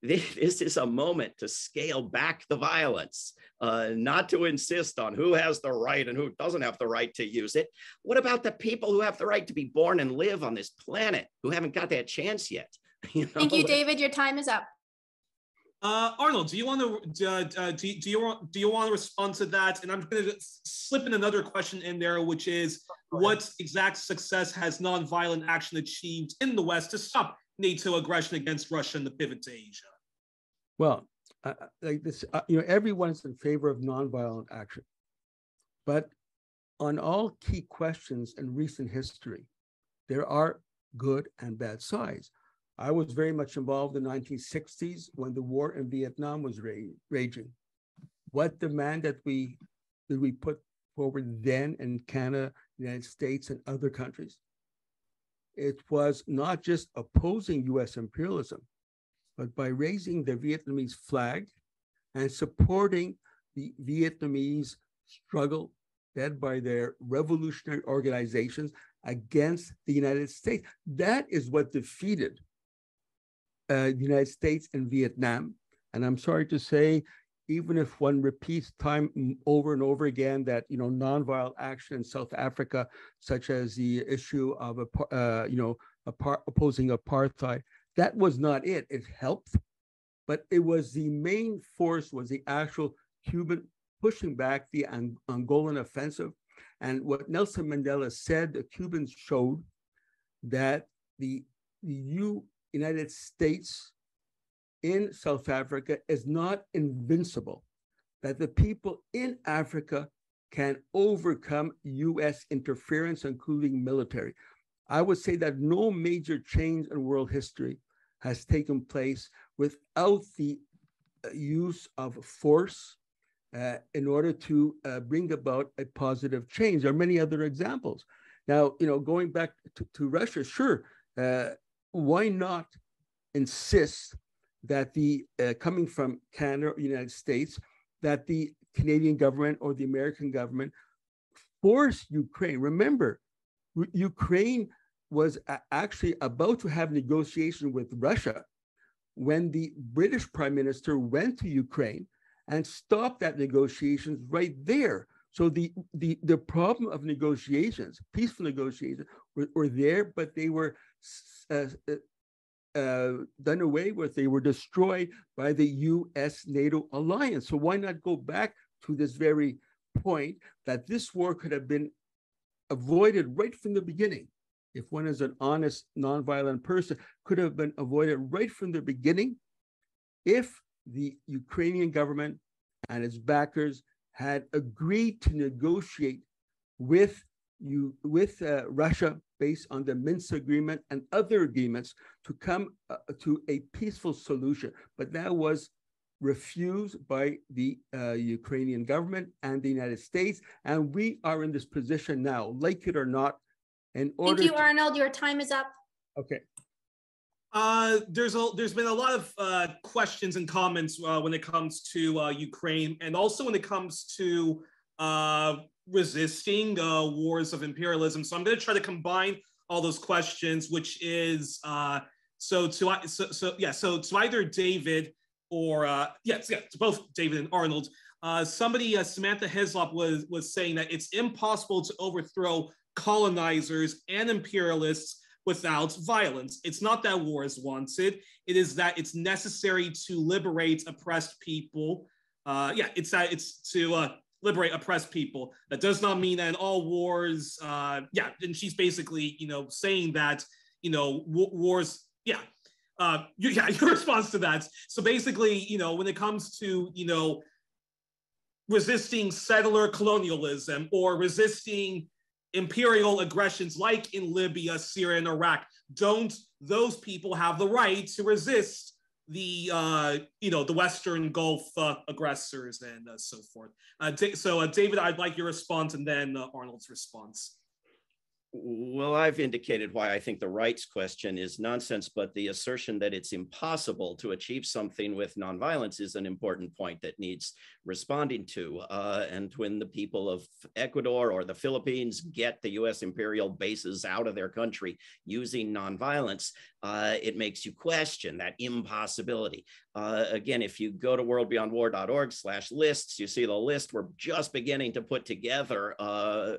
This is a moment to scale back the violence, not to insist on who has the right and who doesn't have the right to use it. What about the people who have the right to be born and live on this planet, who haven't got that chance yet? Thank you, David. Your time is up. Arnold, do you want to respond to that? And I'm going to slip in another question in there, which is, what exact success has nonviolent action achieved in the West to stop NATO aggression against Russia and the pivot to Asia? Well, everyone's in favor of nonviolent action, but on all key questions in recent history, there are good and bad sides. I was very much involved in the 1960s when the war in Vietnam was raging. What demand did we put forward then in Canada, United States, and other countries? It was not just opposing US imperialism, but by raising the Vietnamese flag and supporting the Vietnamese struggle led by their revolutionary organizations against the United States. That is what defeated the United States and Vietnam. And I'm sorry to say, even if one repeats time over and over again that, you know, nonviolent action in South Africa, such as the issue of opposing apartheid, that was not it. It helped, but it was the main force was the actual Cuban pushing back the Angolan offensive. And what Nelson Mandela said, the Cubans showed that the United States in South Africa is not invincible, that the people in Africa can overcome US interference, including military. I would say that no major change in world history has taken place without the use of force in order to bring about a positive change. There are many other examples. Now, you know, going back to Russia, sure, why not insist that the coming from Canada or the United States, that the Canadian government or the American government force Ukraine. Remember, Ukraine was actually about to have negotiation with Russia when the British Prime Minister went to Ukraine and stopped that negotiations right there. So the problem of negotiations, peaceful negotiations, were there, but they were done away with. They were destroyed by the US-NATO alliance. So why not go back to this very point that this war could have been avoided right from the beginning? If one is an honest, nonviolent person, could have been avoided right from the beginning if the Ukrainian government and its backers had agreed to negotiate with Russia based on the Minsk agreement and other agreements to come to a peaceful solution. But that was refused by the Ukrainian government and the United States. And we are in this position now, like it or not. Thank you, Arnold. Your time is up. Okay. There's been a lot of questions and comments when it comes to Ukraine, and also when it comes to resisting wars of imperialism. So I'm going to try to combine all those questions, which is so to either David or to both David and Arnold. Samantha Heslop was saying that it's impossible to overthrow colonizers and imperialists without violence. It's not that war is wanted. It is that it's necessary to liberate oppressed people. It's to liberate oppressed people. That does not mean that in all wars, and she's basically, saying that, wars, your response to that. So basically, when it comes to, resisting settler colonialism or resisting imperial aggressions like in Libya, Syria, and Iraq, don't those people have the right to resist the Western Gulf aggressors and so forth? David, I'd like your response and then Arnold's response. Well, I've indicated why I think the rights question is nonsense, but the assertion that it's impossible to achieve something with nonviolence is an important point that needs responding to. And when the people of Ecuador or the Philippines get the US imperial bases out of their country using nonviolence, it makes you question that impossibility. Again, if you go to WorldBeyondWar.org/lists, you see the list. We're just beginning to put together,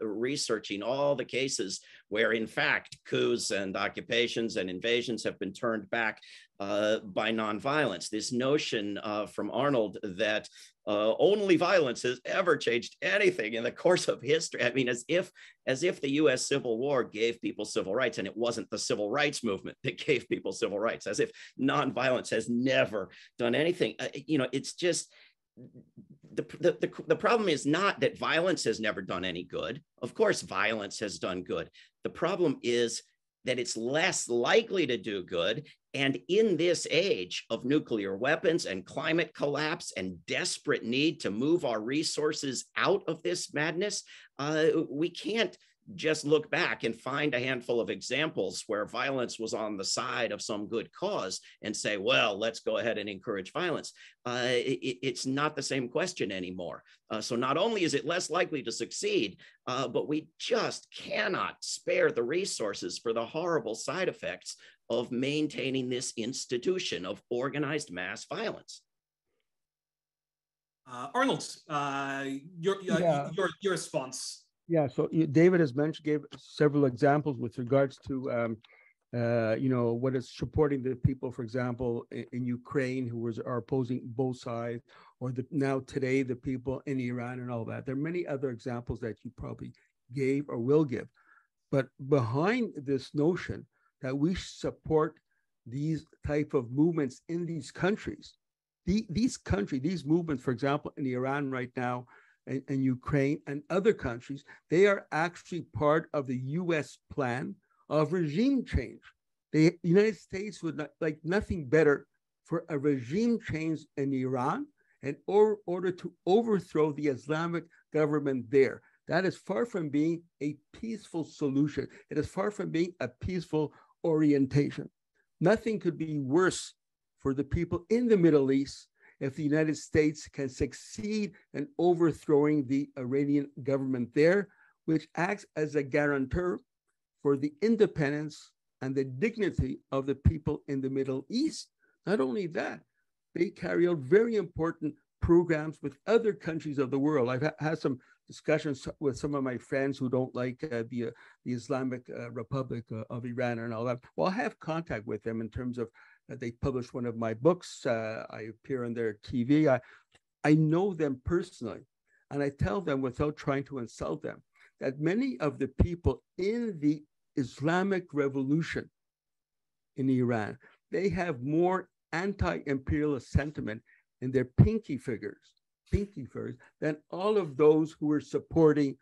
researching all the cases where, in fact, coups and occupations and invasions have been turned back by nonviolence. This notion from Arnold that only violence has ever changed anything in the course of history. I mean, as if the US Civil War gave people civil rights, and it wasn't the civil rights movement that gave people civil rights, as if nonviolence has never done anything. It's just, the problem is not that violence has never done any good. Of course, violence has done good. The problem is that it's less likely to do good. And in this age of nuclear weapons and climate collapse and desperate need to move our resources out of this madness, we can't just look back and find a handful of examples where violence was on the side of some good cause and say, well, let's go ahead and encourage violence. It's not the same question anymore. So not only is it less likely to succeed, but we just cannot spare the resources for the horrible side effects of maintaining this institution of organized mass violence. Arnold, your response. Yeah, so David has gave several examples with regards to, what is supporting the people, for example, in Ukraine who are opposing both sides, or now today the people in Iran and all that. There are many other examples that you probably gave or will give. But behind this notion that we support these type of movements in these countries, these movements, for example, in Iran right now, and Ukraine and other countries, they are actually part of the US plan of regime change. The United States would like nothing better for a regime change in Iran in order to overthrow the Islamic government there. That is far from being a peaceful solution. It is far from being a peaceful orientation. Nothing could be worse for the people in the Middle East if the United States can succeed in overthrowing the Iranian government there, which acts as a guarantor for the independence and the dignity of the people in the Middle East. Not only that, they carry out very important programs with other countries of the world. I've had some discussions with some of my friends who don't like the Islamic Republic of Iran and all that. Well, I have contact with them in terms of they published one of my books. I appear on their TV. I know them personally, and I tell them without trying to insult them that many of the people in the Islamic Revolution in Iran, they have more anti-imperialist sentiment in their pinky fingers, than all of those who are supporting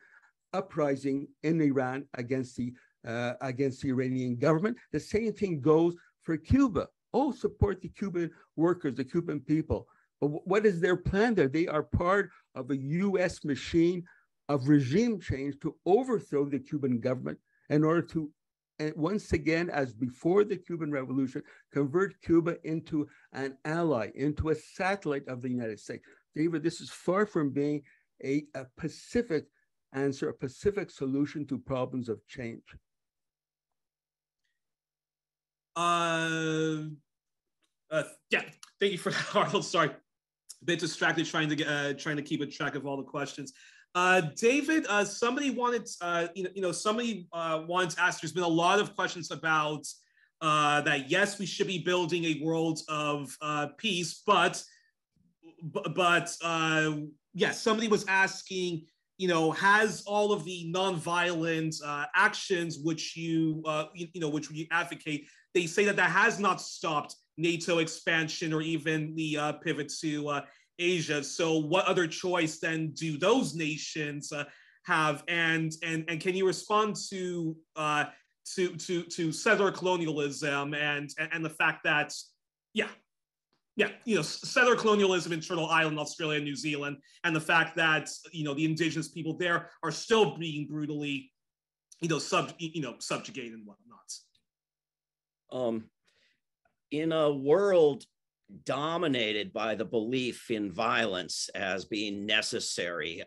uprising in Iran against the Iranian government. The same thing goes for Cuba. Oh, support the Cuban workers, the Cuban people. But what is their plan there? They are part of a US machine of regime change to overthrow the Cuban government in order to, and once again, as before the Cuban Revolution, convert Cuba into an ally, into a satellite of the United States. David, this is far from being a pacific answer, a pacific solution to problems of change. Yeah, thank you for that, Arnold. Sorry, a bit distracted trying to keep a track of all the questions. David, somebody wanted, somebody wanted to ask. There's been a lot of questions about that. Yes, we should be building a world of peace, but yes, somebody was asking. Has all of the nonviolent actions which you advocate, they say that has not stopped NATO expansion or even the pivot to Asia. So what other choice then do those nations have? And can you respond to settler colonialism and the fact that, settler colonialism in Turtle Island, Australia, and New Zealand, and the fact that the indigenous people there are still being brutally, subjugated and whatnot. In a world dominated by the belief in violence as being necessary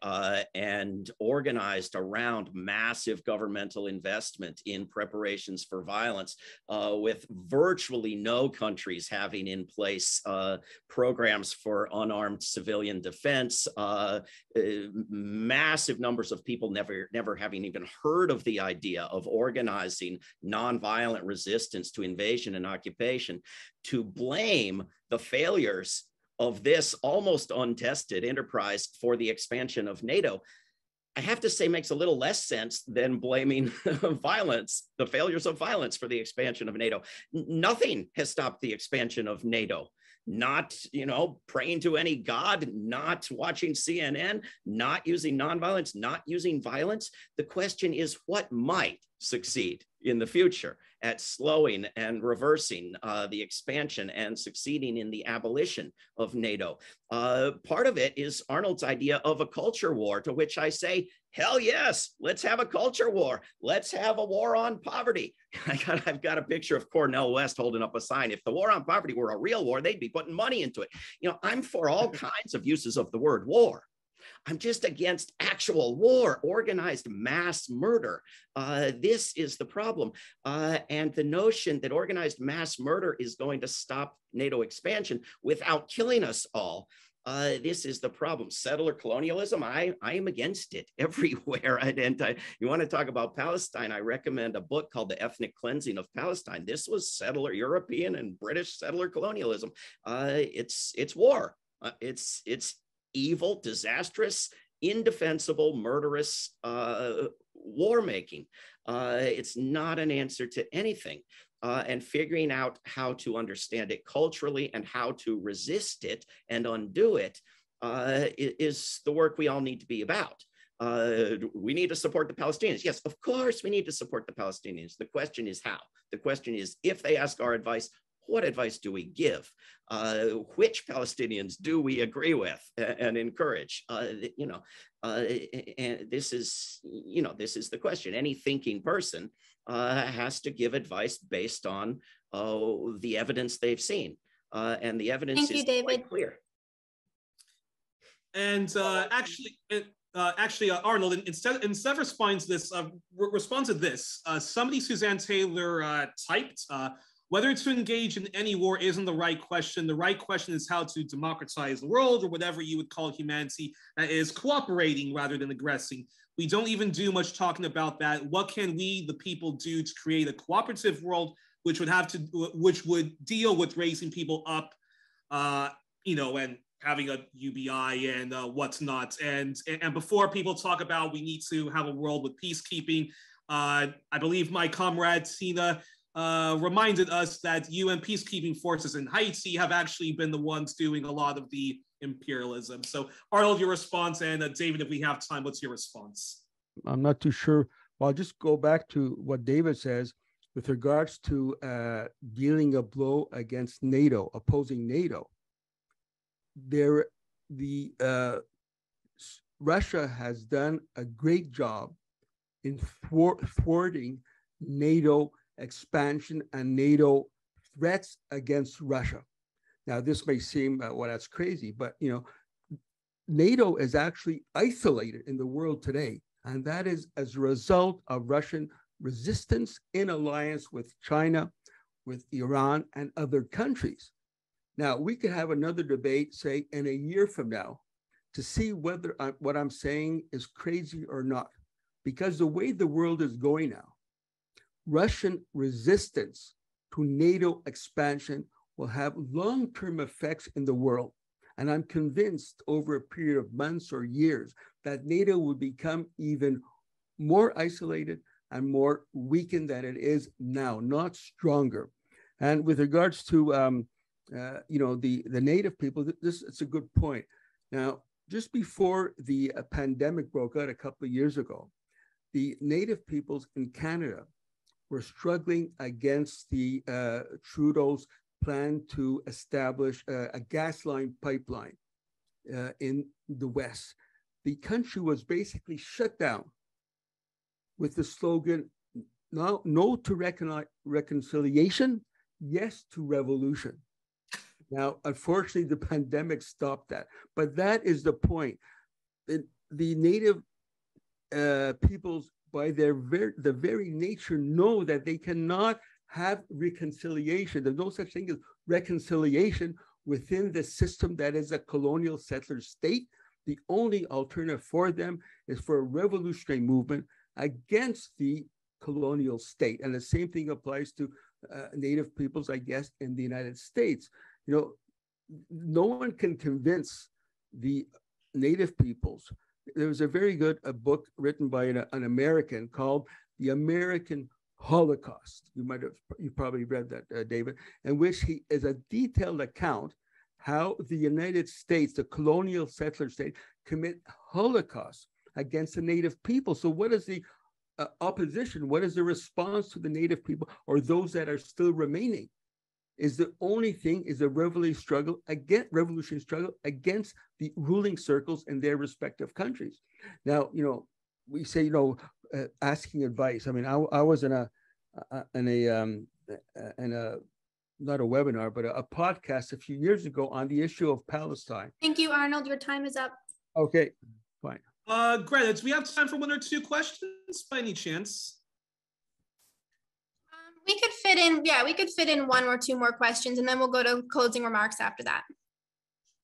and organized around massive governmental investment in preparations for violence, with virtually no countries having in place programs for unarmed civilian defense, massive numbers of people never having even heard of the idea of organizing nonviolent resistance to invasion and occupation, to blame the failures of this almost untested enterprise for the expansion of NATO, I have to say makes a little less sense than blaming violence, the failures of violence for the expansion of NATO. Nothing has stopped the expansion of NATO. Not, praying to any god, not watching CNN, not using nonviolence, not using violence. The question is what might succeed, in the future at slowing and reversing the expansion and succeeding in the abolition of NATO. Part of it is Arnold's idea of a culture war, to which I say, hell yes, let's have a culture war. Let's have a war on poverty. I've got a picture of Cornel West holding up a sign. If the war on poverty were a real war, they'd be putting money into it. You know, I'm for all kinds of uses of the word war. I'm just against actual war, organized mass murder. This is the problem. And the notion that organized mass murder is going to stop NATO expansion without killing us all. This is the problem. Settler colonialism, I am against it everywhere. You want to talk about Palestine, I recommend a book called The Ethnic Cleansing of Palestine. This was settler European and British settler colonialism. It's war. It's evil, disastrous, indefensible, murderous war making. It's not an answer to anything. And figuring out how to understand it culturally and how to resist it and undo it is the work we all need to be about. We need to support the Palestinians. Yes, of course we need to support the Palestinians. The question is how. The question is, if they ask our advice, what advice do we give? Which Palestinians do we agree with and encourage? And this is the question. Any thinking person has to give advice based on the evidence they've seen, and the evidence is quite clear. And actually, Arnold, instead of responding to this, respond to this. Somebody Suzanne Taylor typed. Whether to engage in any war isn't the right question. The right question is how to democratize the world, or whatever you would call humanity, that is cooperating rather than aggressing. We don't even do much talking about that. What can we, the people, do to create a cooperative world, which would deal with raising people up, and having a UBI and what's not. And before people talk about we need to have a world with peacekeeping, I believe my comrade Tina reminded us that UN peacekeeping forces in Haiti have actually been the ones doing a lot of the imperialism. So Arnold, your response, and David, if we have time, what's your response? I'm not too sure. Well, I'll just go back to what David says with regards to dealing a blow against NATO, opposing NATO. Russia has done a great job in thwarting NATO expansion and NATO threats against Russia. Now, this may seem, that's crazy, but NATO is actually isolated in the world today, and that is as a result of Russian resistance in alliance with China, with Iran, and other countries. Now, we could have another debate, say, in a year from now, to see whether what I'm saying is crazy or not, because the way the world is going now, Russian resistance to NATO expansion will have long-term effects in the world. And I'm convinced over a period of months or years that NATO will become even more isolated and more weakened than it is now, not stronger. And with regards to the native people, it's a good point. Now, just before the pandemic broke out a couple of years ago, the native peoples in Canada were struggling against the Trudeau's plan to establish a gas line pipeline in the West. The country was basically shut down with the slogan, no to reconciliation, yes to revolution. Now, unfortunately, the pandemic stopped that, but that is the point. The native peoples, by the very nature, know that they cannot have reconciliation. There's no such thing as reconciliation within the system that is a colonial settler state. The only alternative for them is for a revolutionary movement against the colonial state. And the same thing applies to native peoples, I guess, in the United States. No one can convince the native peoples. There was a very good book written by an American called The American Holocaust. You probably read that, David, in which he is a detailed account how the United States, the colonial settler state, commit Holocaust against the native people. So what is the opposition, what is the response to the native people or those that are still remaining? Is the only thing is a revolutionary struggle against the ruling circles in their respective countries. Now, we say, asking advice. I mean, I was in a not a webinar, but a podcast a few years ago on the issue of Palestine. Thank you, Arnold. Your time is up. Okay, fine. Greta, do we have time for one or two questions by any chance? We could fit in one or two more questions, and then we'll go to closing remarks after that.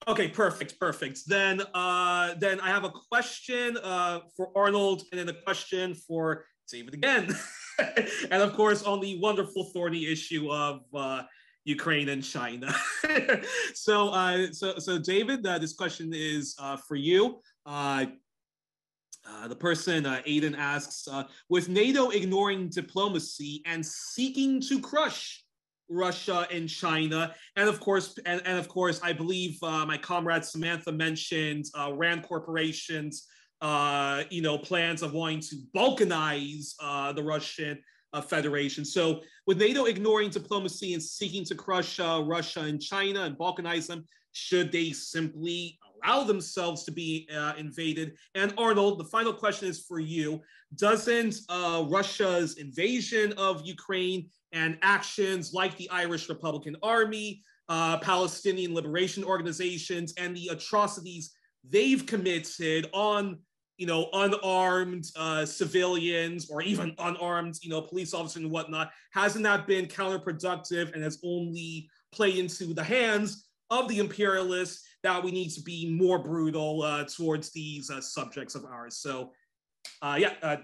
Okay, perfect. Then I have a question for Arnold, and then a question for David again, and of course on the wonderful thorny issue of Ukraine and China. So David, this question is for you. The person, Aiden, asks, with NATO ignoring diplomacy and seeking to crush Russia and China, and of course, I believe my comrade Samantha mentioned Rand Corporation's, plans of wanting to balkanize the Russian Federation. So, with NATO ignoring diplomacy and seeking to crush Russia and China and balkanize them, should they simply allow themselves to be invaded? And Arnold, the final question is for you. Doesn't Russia's invasion of Ukraine and actions like the Irish Republican Army, Palestinian liberation organizations, and the atrocities they've committed on unarmed civilians or even unarmed, police officers and whatnot, hasn't that been counterproductive and has only played into the hands of the imperialists that we need to be more brutal towards these subjects of ours? So,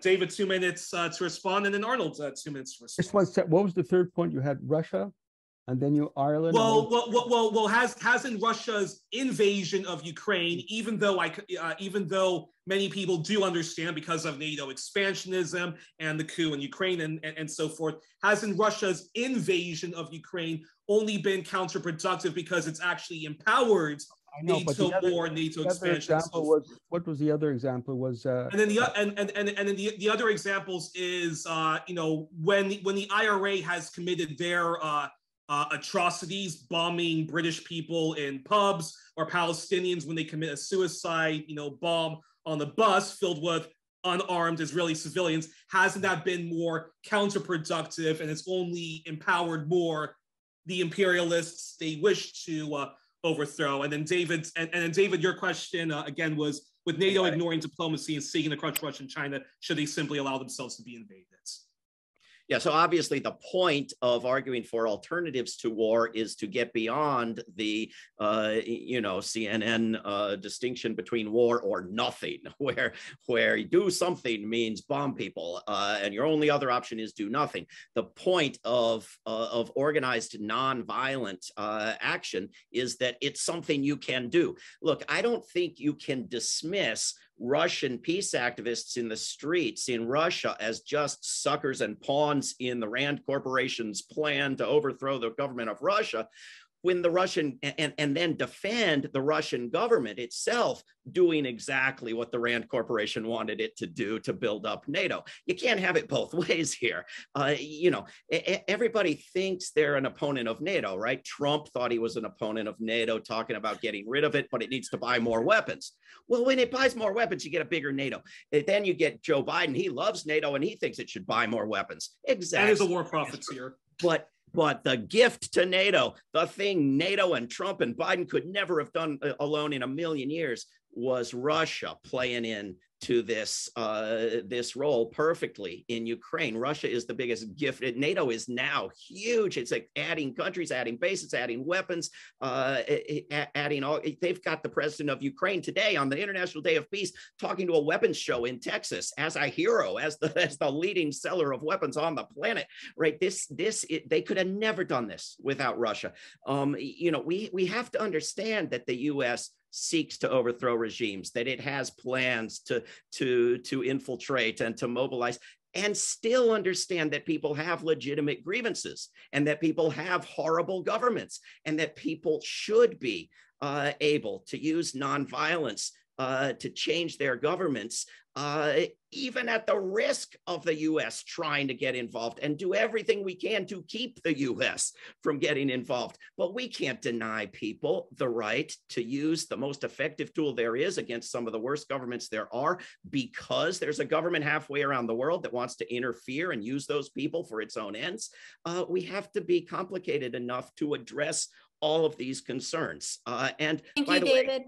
David, 2 minutes to respond, and then Arnold, 2 minutes to respond. What was the third point? You had Russia, and then you Ireland. Well, hasn't Russia's invasion of Ukraine, even though many people do understand because of NATO expansionism and the coup in Ukraine and so forth, hasn't Russia's invasion of Ukraine only been counterproductive because it's actually empowered NATO war, NATO expansion? What was the other example? And then the other examples is when the IRA has committed their atrocities, bombing British people in pubs, or Palestinians when they commit a suicide, bomb on the bus filled with unarmed Israeli civilians. Hasn't that been more counterproductive, and it's only empowered more the imperialists they wish to overthrow? And then David, your question again was, with NATO ignoring diplomacy and seeking to crush Russia and China, should they simply allow themselves to be invaded? Yeah, so obviously the point of arguing for alternatives to war is to get beyond the, CNN distinction between war or nothing, where you do something means bomb people, and your only other option is do nothing. The point of organized nonviolent action is that it's something you can do. Look, I don't think you can dismiss Russian peace activists in the streets in Russia as just suckers and pawns in the Rand Corporation's plan to overthrow the government of Russia, when the Russian, and then defend the Russian government itself doing exactly what the Rand Corporation wanted it to do to build up NATO. You can't have it both ways here. Everybody thinks they're an opponent of NATO, right? Trump thought he was an opponent of NATO, talking about getting rid of it, but it needs to buy more weapons. Well, when it buys more weapons, you get a bigger NATO. Then you get Joe Biden. He loves NATO and he thinks it should buy more weapons. Exactly. That is a war profiteer. But the gift to NATO, the thing NATO and Trump and Biden could never have done alone in a million years, was Russia playing in to this role perfectly in Ukraine. Russia is the biggest gift. NATO is now huge. It's like adding countries, adding bases, adding weapons, adding all. They've got the president of Ukraine today on the International Day of Peace talking to a weapons show in Texas as a hero, as the leading seller of weapons on the planet. Right? They could have never done this without Russia. We have to understand that the U.S. seeks to overthrow regimes, that it has plans to infiltrate and to mobilize, and still understand that people have legitimate grievances and that people have horrible governments and that people should be able to use nonviolence to change their governments, even at the risk of the US trying to get involved, and do everything we can to keep the US from getting involved. But we can't deny people the right to use the most effective tool there is against some of the worst governments there are, because there's a government halfway around the world that wants to interfere and use those people for its own ends. We have to be complicated enough to address all of these concerns. And thank by you, the David. way,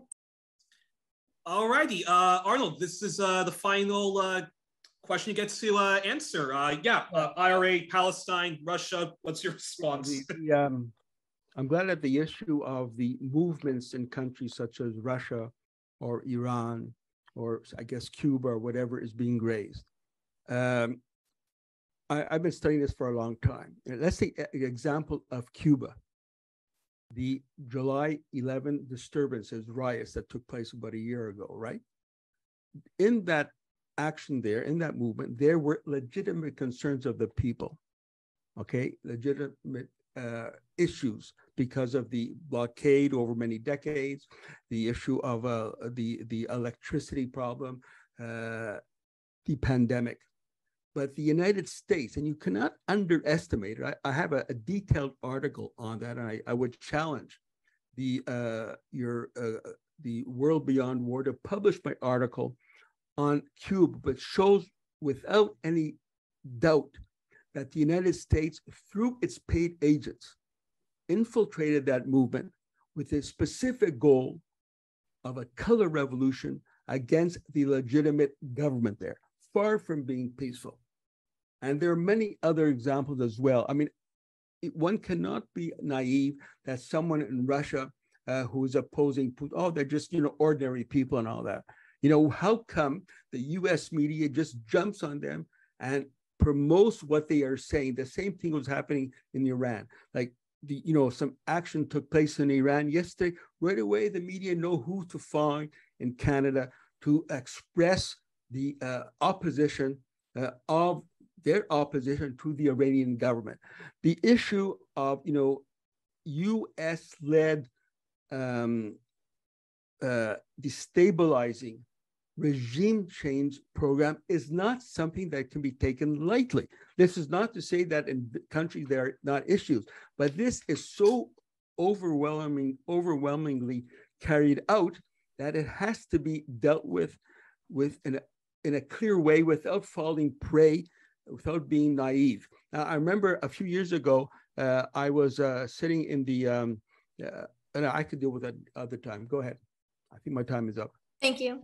all righty, Arnold, this is the final question you get to answer. IRA, Palestine, Russia, what's your response? I'm glad that the issue of the movements in countries such as Russia or Iran, or I guess Cuba or whatever, is being raised. I've been studying this for a long time. Let's take an example of Cuba. The July 11 disturbances, riots that took place about a year ago, right? In that action there, in that movement, there were legitimate concerns of the people, okay? Legitimate issues because of the blockade over many decades, the issue of the electricity problem, the pandemic. But the United States, and you cannot underestimate it. I have a detailed article on that, and I would challenge the World Beyond War to publish my article on Cuba, but shows without any doubt that the United States, through its paid agents, infiltrated that movement with a specific goal of a color revolution against the legitimate government there, far from being peaceful. And there are many other examples as well. I mean, one cannot be naive that someone in Russia who is opposing Putin, oh, they're just, ordinary people and all that. How come the US media just jumps on them and promotes what they are saying? The same thing was happening in Iran. Like, some action took place in Iran yesterday. Right away, the media know who to find in Canada to express the opposition of their opposition to the Iranian government. The issue of, US-led destabilizing regime change program is not something that can be taken lightly. This is not to say that in countries there are not issues, but this is so overwhelmingly carried out that it has to be dealt with in a clear way, without falling prey, without being naive. Now, I remember a few years ago, I was sitting in the, and I could deal with that other time. Go ahead. I think my time is up. Thank you.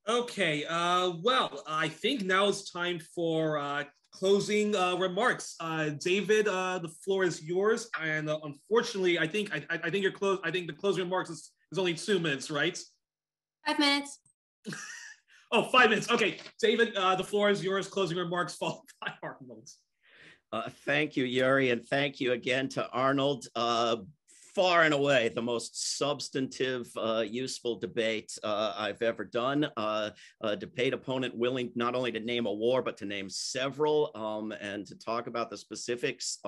Okay, well, I think now it's time for closing remarks. David, the floor is yours. And unfortunately, I think you're close. I think the closing remarks is only 2 minutes, right? 5 minutes. Oh, 5 minutes. Okay, David, the floor is yours. Closing remarks followed by Arnold. Thank you, Yuri, and thank you again to Arnold. Far and away the most substantive, useful debate I've ever done. A debate opponent willing not only to name a war, but to name several and to talk about the specifics.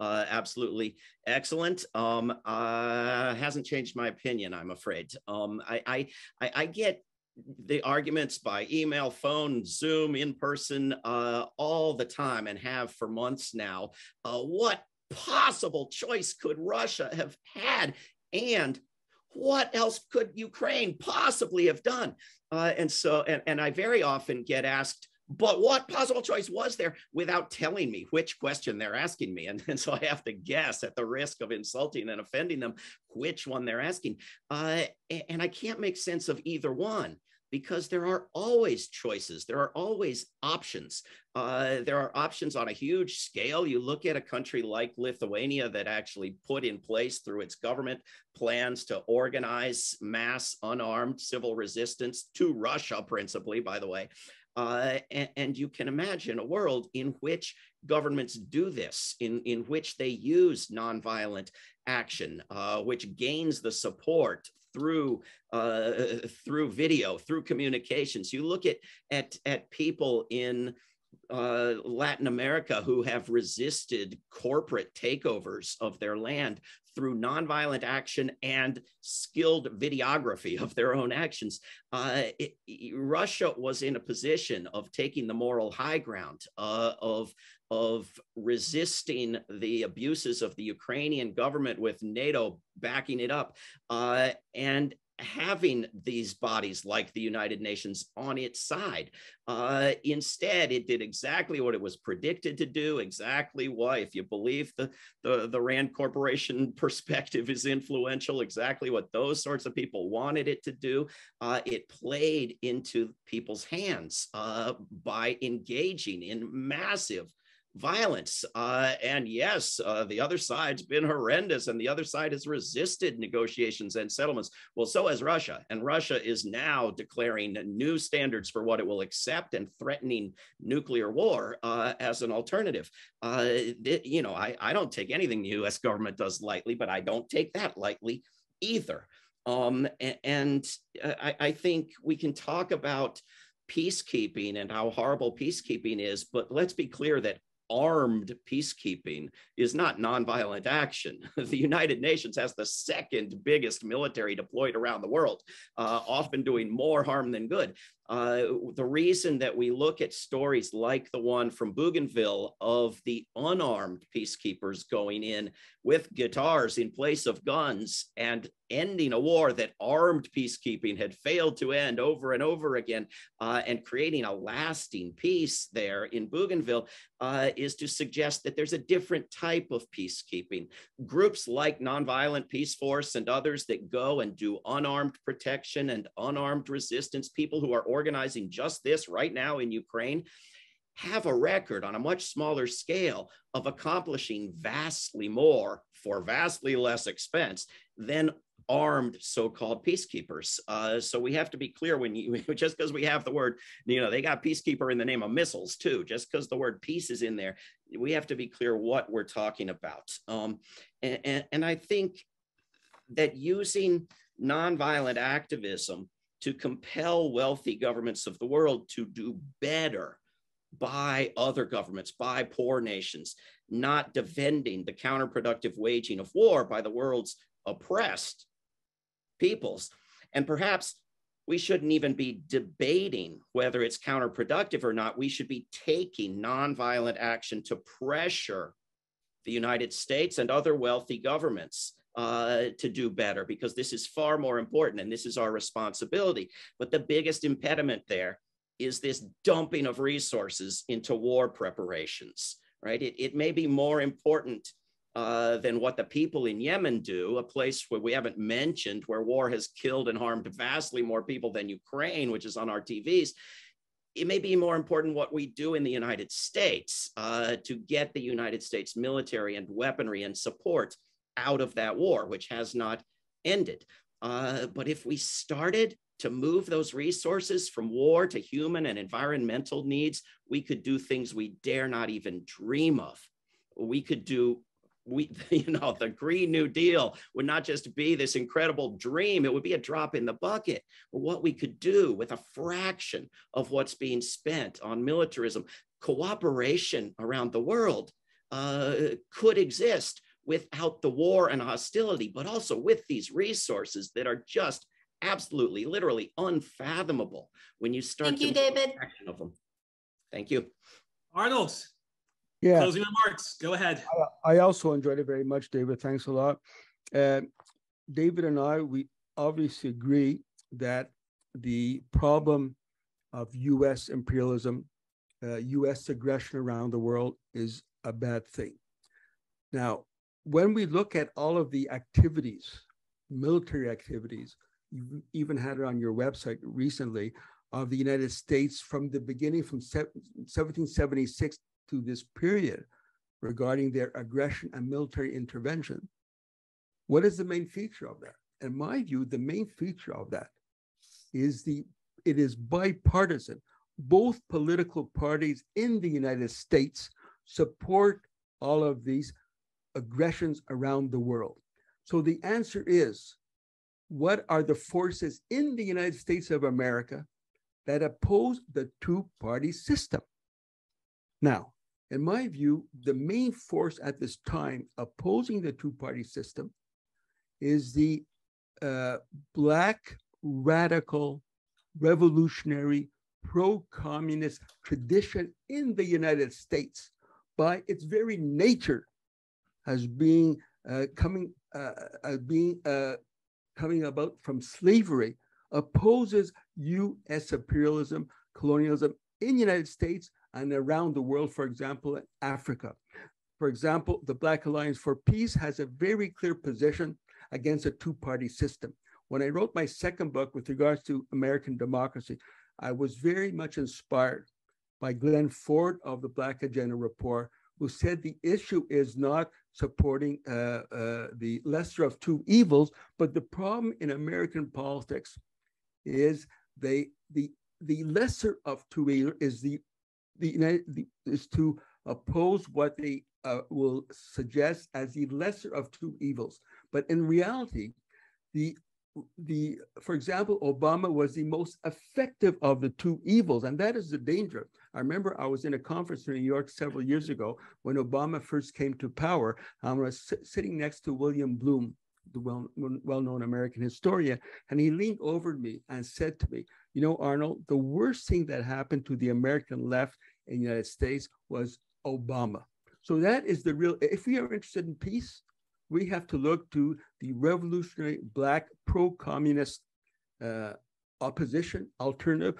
Absolutely excellent. Hasn't changed my opinion, I'm afraid. I get the arguments by email, phone, Zoom, in person, all the time, and have for months now. What possible choice could Russia have had? And what else could Ukraine possibly have done? And I very often get asked, but what possible choice was there, without telling me which question they're asking me. And so I have to guess, at the risk of insulting and offending them, which one they're asking. And I can't make sense of either one, because there are always choices. There are always options. There are options on a huge scale. You look at a country like Lithuania that actually put in place through its government plans to organize mass unarmed civil resistance to Russia, principally, by the way. And you can imagine a world in which governments do this, in which they use nonviolent action, which gains the support through video, through communications. You look at people in Latin America who have resisted corporate takeovers of their land through nonviolent action and skilled videography of their own actions. Russia was in a position of taking the moral high ground, of resisting the abuses of the Ukrainian government with NATO backing it up, and having these bodies like the United Nations on its side. Instead, it did exactly what it was predicted to do, exactly why, if you believe the Rand Corporation perspective is influential, exactly what those sorts of people wanted it to do. It played into people's hands by engaging in massive violence. And yes, the other side's been horrendous, and the other side has resisted negotiations and settlements. Well, so has Russia. And Russia is now declaring new standards for what it will accept and threatening nuclear war as an alternative. You know, I don't take anything the US government does lightly, but I don't take that lightly either. I think we can talk about peacekeeping and how horrible peacekeeping is, but let's be clear that armed peacekeeping is not nonviolent action. The United Nations has the second biggest military deployed around the world, often doing more harm than good. The reason that we look at stories like the one from Bougainville of the unarmed peacekeepers going in with guitars in place of guns and ending a war that armed peacekeeping had failed to end over and over again, and creating a lasting peace there in Bougainville, is to suggest that there's a different type of peacekeeping. Groups like Nonviolent Peace Force and others that go and do unarmed protection and unarmed resistance, people who are organizing just this right now in Ukraine, have a record on a much smaller scale of accomplishing vastly more for vastly less expense than armed so-called peacekeepers. So we have to be clear, when you, just because we have the word, you know, they got peacekeeper in the name of missiles too, just because the word peace is in there, we have to be clear what we're talking about. And I think that using nonviolent activism to compel wealthy governments of the world to do better by other governments, by poor nations, not defending the counterproductive waging of war by the world's oppressed peoples. And perhaps we shouldn't even be debating whether it's counterproductive or not. We should be taking nonviolent action to pressure the United States and other wealthy governments to do better, because this is far more important and this is our responsibility. But the biggest impediment there is this dumping of resources into war preparations, right? It may be more important than what the people in Yemen do, a place where we haven't mentioned, where war has killed and harmed vastly more people than Ukraine, which is on our TVs. It may be more important what we do in the United States to get the United States military and weaponry and support out of that war, which has not ended. But if we started to move those resources from war to human and environmental needs, we could do things we dare not even dream of. We could do, you know, the Green New Deal would not just be this incredible dream, it would be a drop in the bucket. Or what we could do with a fraction of what's being spent on militarism. Cooperation around the world could exist without the war and hostility, but also with these resources that are just absolutely, literally unfathomable when you start Thank you, David. Action of them. Thank you. Arnold, yeah. Closing remarks, go ahead. I also enjoyed it very much, David. Thanks a lot. David and I, we obviously agree that the problem of US imperialism, US aggression around the world is a bad thing. Now, when we look at all of the activities, military activities, you even had it on your website recently, of the United States from the beginning, from 1776 to this period, regarding their aggression and military intervention. What is the main feature of that? In my view, the main feature of that is it is bipartisan. Both political parties in the United States support all of these aggressions around the world. So the answer is, what are the forces in the United States of America that oppose the two-party system? Now, in my view, the main force at this time opposing the two-party system is the Black radical, revolutionary, pro-communist tradition in the United States, by its very nature, as being coming about from slavery, opposes U.S. imperialism, colonialism in the United States and around the world, for example, in Africa. For example, the Black Alliance for Peace has a very clear position against a two-party system. When I wrote my second book with regards to American democracy, I was very much inspired by Glenn Ford of the Black Agenda Report, who said the issue is not supporting the lesser of two evils, but the problem in American politics is the lesser of two evils is to oppose what they will suggest as the lesser of two evils. But in reality, for example, Obama was the most effective of the two evils, and that is the danger. I remember I was in a conference in New York several years ago when Obama first came to power. I was sitting next to William Bloom, the well-known American historian, and he leaned over to me and said to me, you know, Arnold, the worst thing that happened to the American left in the United States was Obama. So that is the real, if we are interested in peace, we have to look to the revolutionary Black pro-communist opposition alternative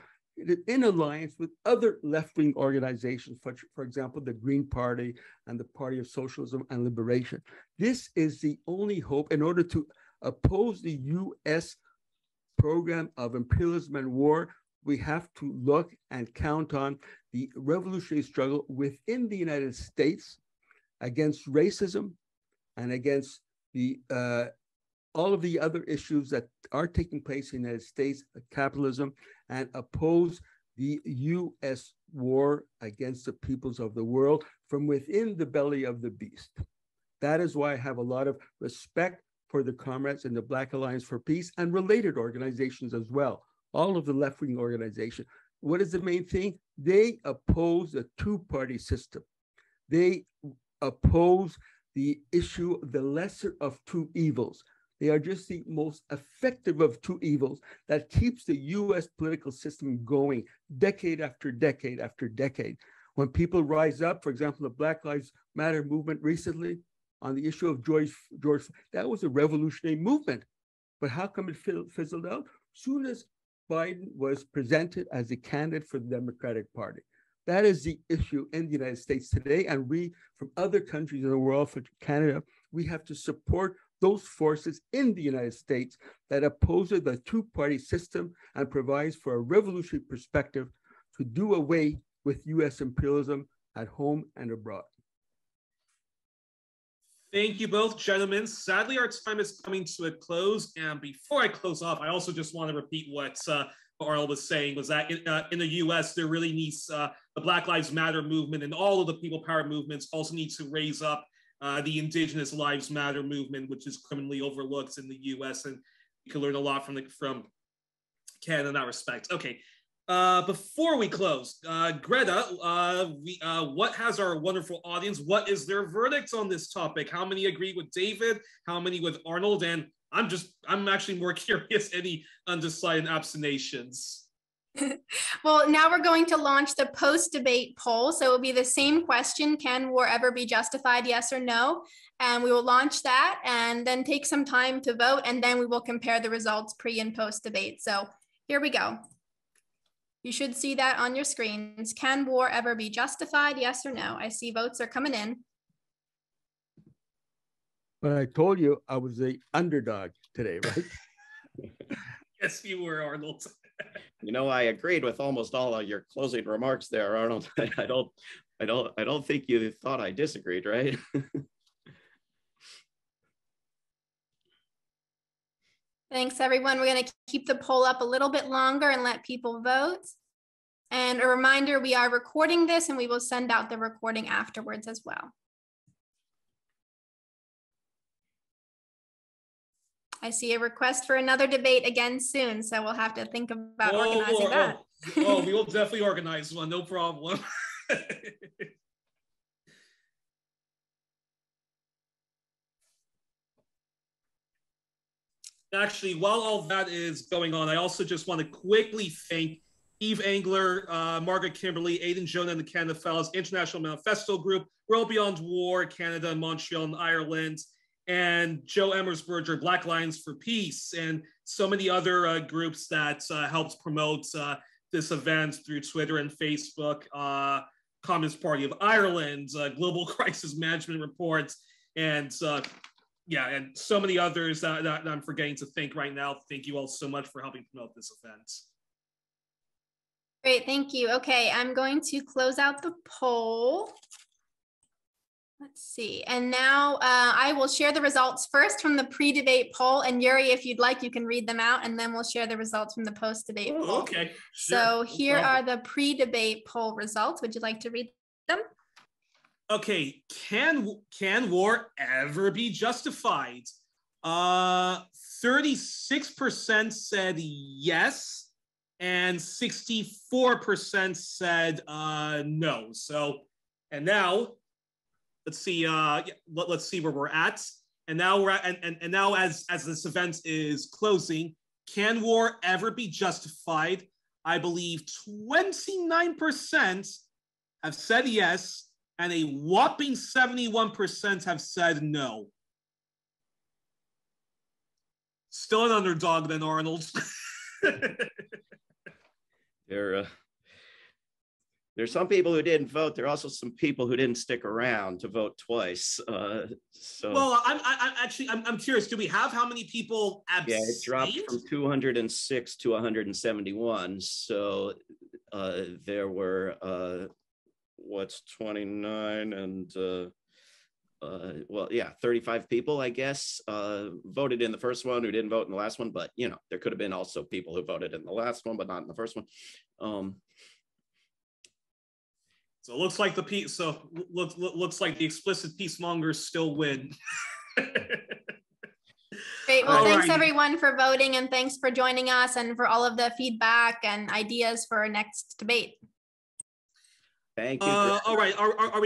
in alliance with other left-wing organizations, for example, the Green Party and the Party of Socialism and Liberation. This is the only hope in order to oppose the U.S. program of imperialism and war. We have to look and count on the revolutionary struggle within the United States against racism and against the all of the other issues that are taking place in the United States, capitalism, and oppose the U.S. war against the peoples of the world from within the belly of the beast. That is why I have a lot of respect for the comrades in the Black Alliance for Peace and related organizations as well, all of the left-wing organizations. What is the main thing? They oppose the two-party system. They oppose the issue of the lesser of two evils. They are just the most effective of two evils that keeps the U.S. political system going decade after decade after decade. When people rise up, for example, the Black Lives Matter movement recently on the issue of George, that was a revolutionary movement. But how come it fizzled out? Soon as Biden was presented as a candidate for the Democratic Party. That is the issue in the United States today. And we, from other countries in the world, for Canada, we have to support those forces in the United States that oppose the two-party system and provides for a revolutionary perspective to do away with U.S. imperialism at home and abroad. Thank you both, gentlemen. Sadly, our time is coming to a close. And before I close off, I also just want to repeat what Arnold was saying, was that in the U.S., there really needs the Black Lives Matter movement and all of the people power movements also need to raise up the Indigenous Lives Matter movement, which is criminally overlooked in the U.S. And you can learn a lot from Canada in that respect. Okay, before we close, Greta, what has our wonderful audience, what is their verdict on this topic? How many agree with David? How many with Arnold? And I'm actually more curious, any undecided abstentions? Well, now we're going to launch the post-debate poll. So it will be the same question, can war ever be justified, yes or no? And we will launch that and then take some time to vote, and then we will compare the results pre and post-debate. So here we go. You should see that on your screens. Can war ever be justified, yes or no? I see votes are coming in. But I told you I was the underdog today, right? Yes, you were, Arnold. You know, I agreed with almost all of your closing remarks there, Arnold. I don't think you thought I disagreed, right? Thanks, everyone. We're going to keep the poll up a little bit longer and let people vote. And a reminder, we are recording this and we will send out the recording afterwards as well. I see a request for another debate again soon, so we'll have to think about organizing that. We will definitely organize one, no problem. Actually, while all that is going on, I also just want to quickly thank Eve Angler, Margaret Kimberly, Aidan Jonah and the Canada Fellows, International Manifesto Group, World Beyond War, Canada, Montreal, and Ireland, and Joe Emersberger, Black Lions for Peace, and so many other groups that helped promote this event through Twitter and Facebook, Communist Party of Ireland, Global Crisis Management Reports, and yeah, and so many others that I'm forgetting to thank right now. Thank you all so much for helping promote this event. Great, thank you. Okay, I'm going to close out the poll. Let's see, and now I will share the results first from the pre-debate poll, and Yuri, if you'd like, you can read them out, and then we'll share the results from the post-debate poll. Okay, sure. So here are the pre-debate poll results. Would you like to read them? Okay, can war ever be justified? 36% said yes, and 64% said no. So, and now let's see. Let's see where we're at. And now we're at, and now as this event is closing, can war ever be justified? I believe 29% have said yes, and a whopping 71% have said no. Still an underdog then, Arnold. There's some people who didn't vote. There are also some people who didn't stick around to vote twice. Well, I'm curious. Do we have how many people abstained? Yeah, it dropped from 206 to 171. So there were what's 29 and well, yeah, 35 people, I guess, voted in the first one who didn't vote in the last one. But you know, there could have been also people who voted in the last one, but not in the first one. So it looks like looks like the explicit peacemongers still win. Great. Well, thanks everyone for voting, and thanks for joining us and for all of the feedback and ideas for our next debate. Thank you. All right. Are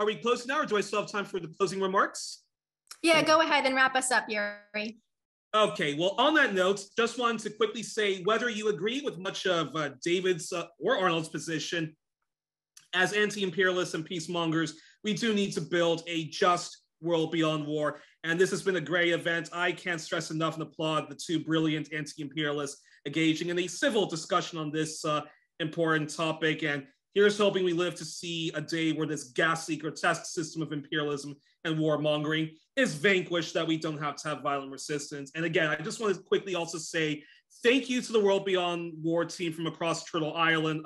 we closing now, or do I still have time for the closing remarks? Yeah, go ahead and wrap us up, Yuri. Okay. Well, on that note, just wanted to quickly say whether you agree with much of David's or Arnold's position, as anti-imperialists and peacemongers, we do need to build a just world beyond war. And this has been a great event. I can't stress enough and applaud the two brilliant anti-imperialists engaging in a civil discussion on this important topic. And here's hoping we live to see a day where this ghastly, grotesque system of imperialism and warmongering is vanquished, that we don't have to have violent resistance. And again, I just want to quickly also say thank you to the World Beyond War team from across Turtle Island,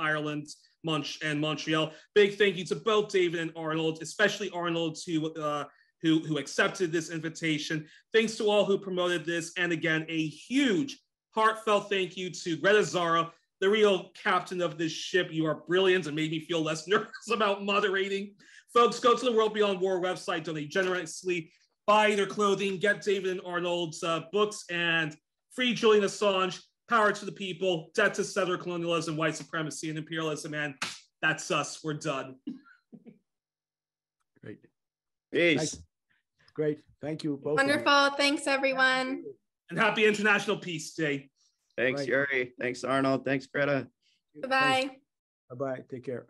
and Montreal. Big thank you to both David and Arnold, especially Arnold, who accepted this invitation. Thanks to all who promoted this. And again, a huge, heartfelt thank you to Greta Zara, the real captain of this ship. You are brilliant and made me feel less nervous about moderating. Folks, go to the World Beyond War website, donate generously, buy their clothing, get David and Arnold's books, and free Julian Assange. Power to the people, death to settler colonialism, white supremacy, and imperialism. And that's us. We're done. Great. Peace. Great. Thank you both. Wonderful. Thanks, everyone. And happy International Peace Day. Thanks, Yuri. Thanks, Arnold. Thanks, Greta. Bye-bye. Bye-bye. Take care.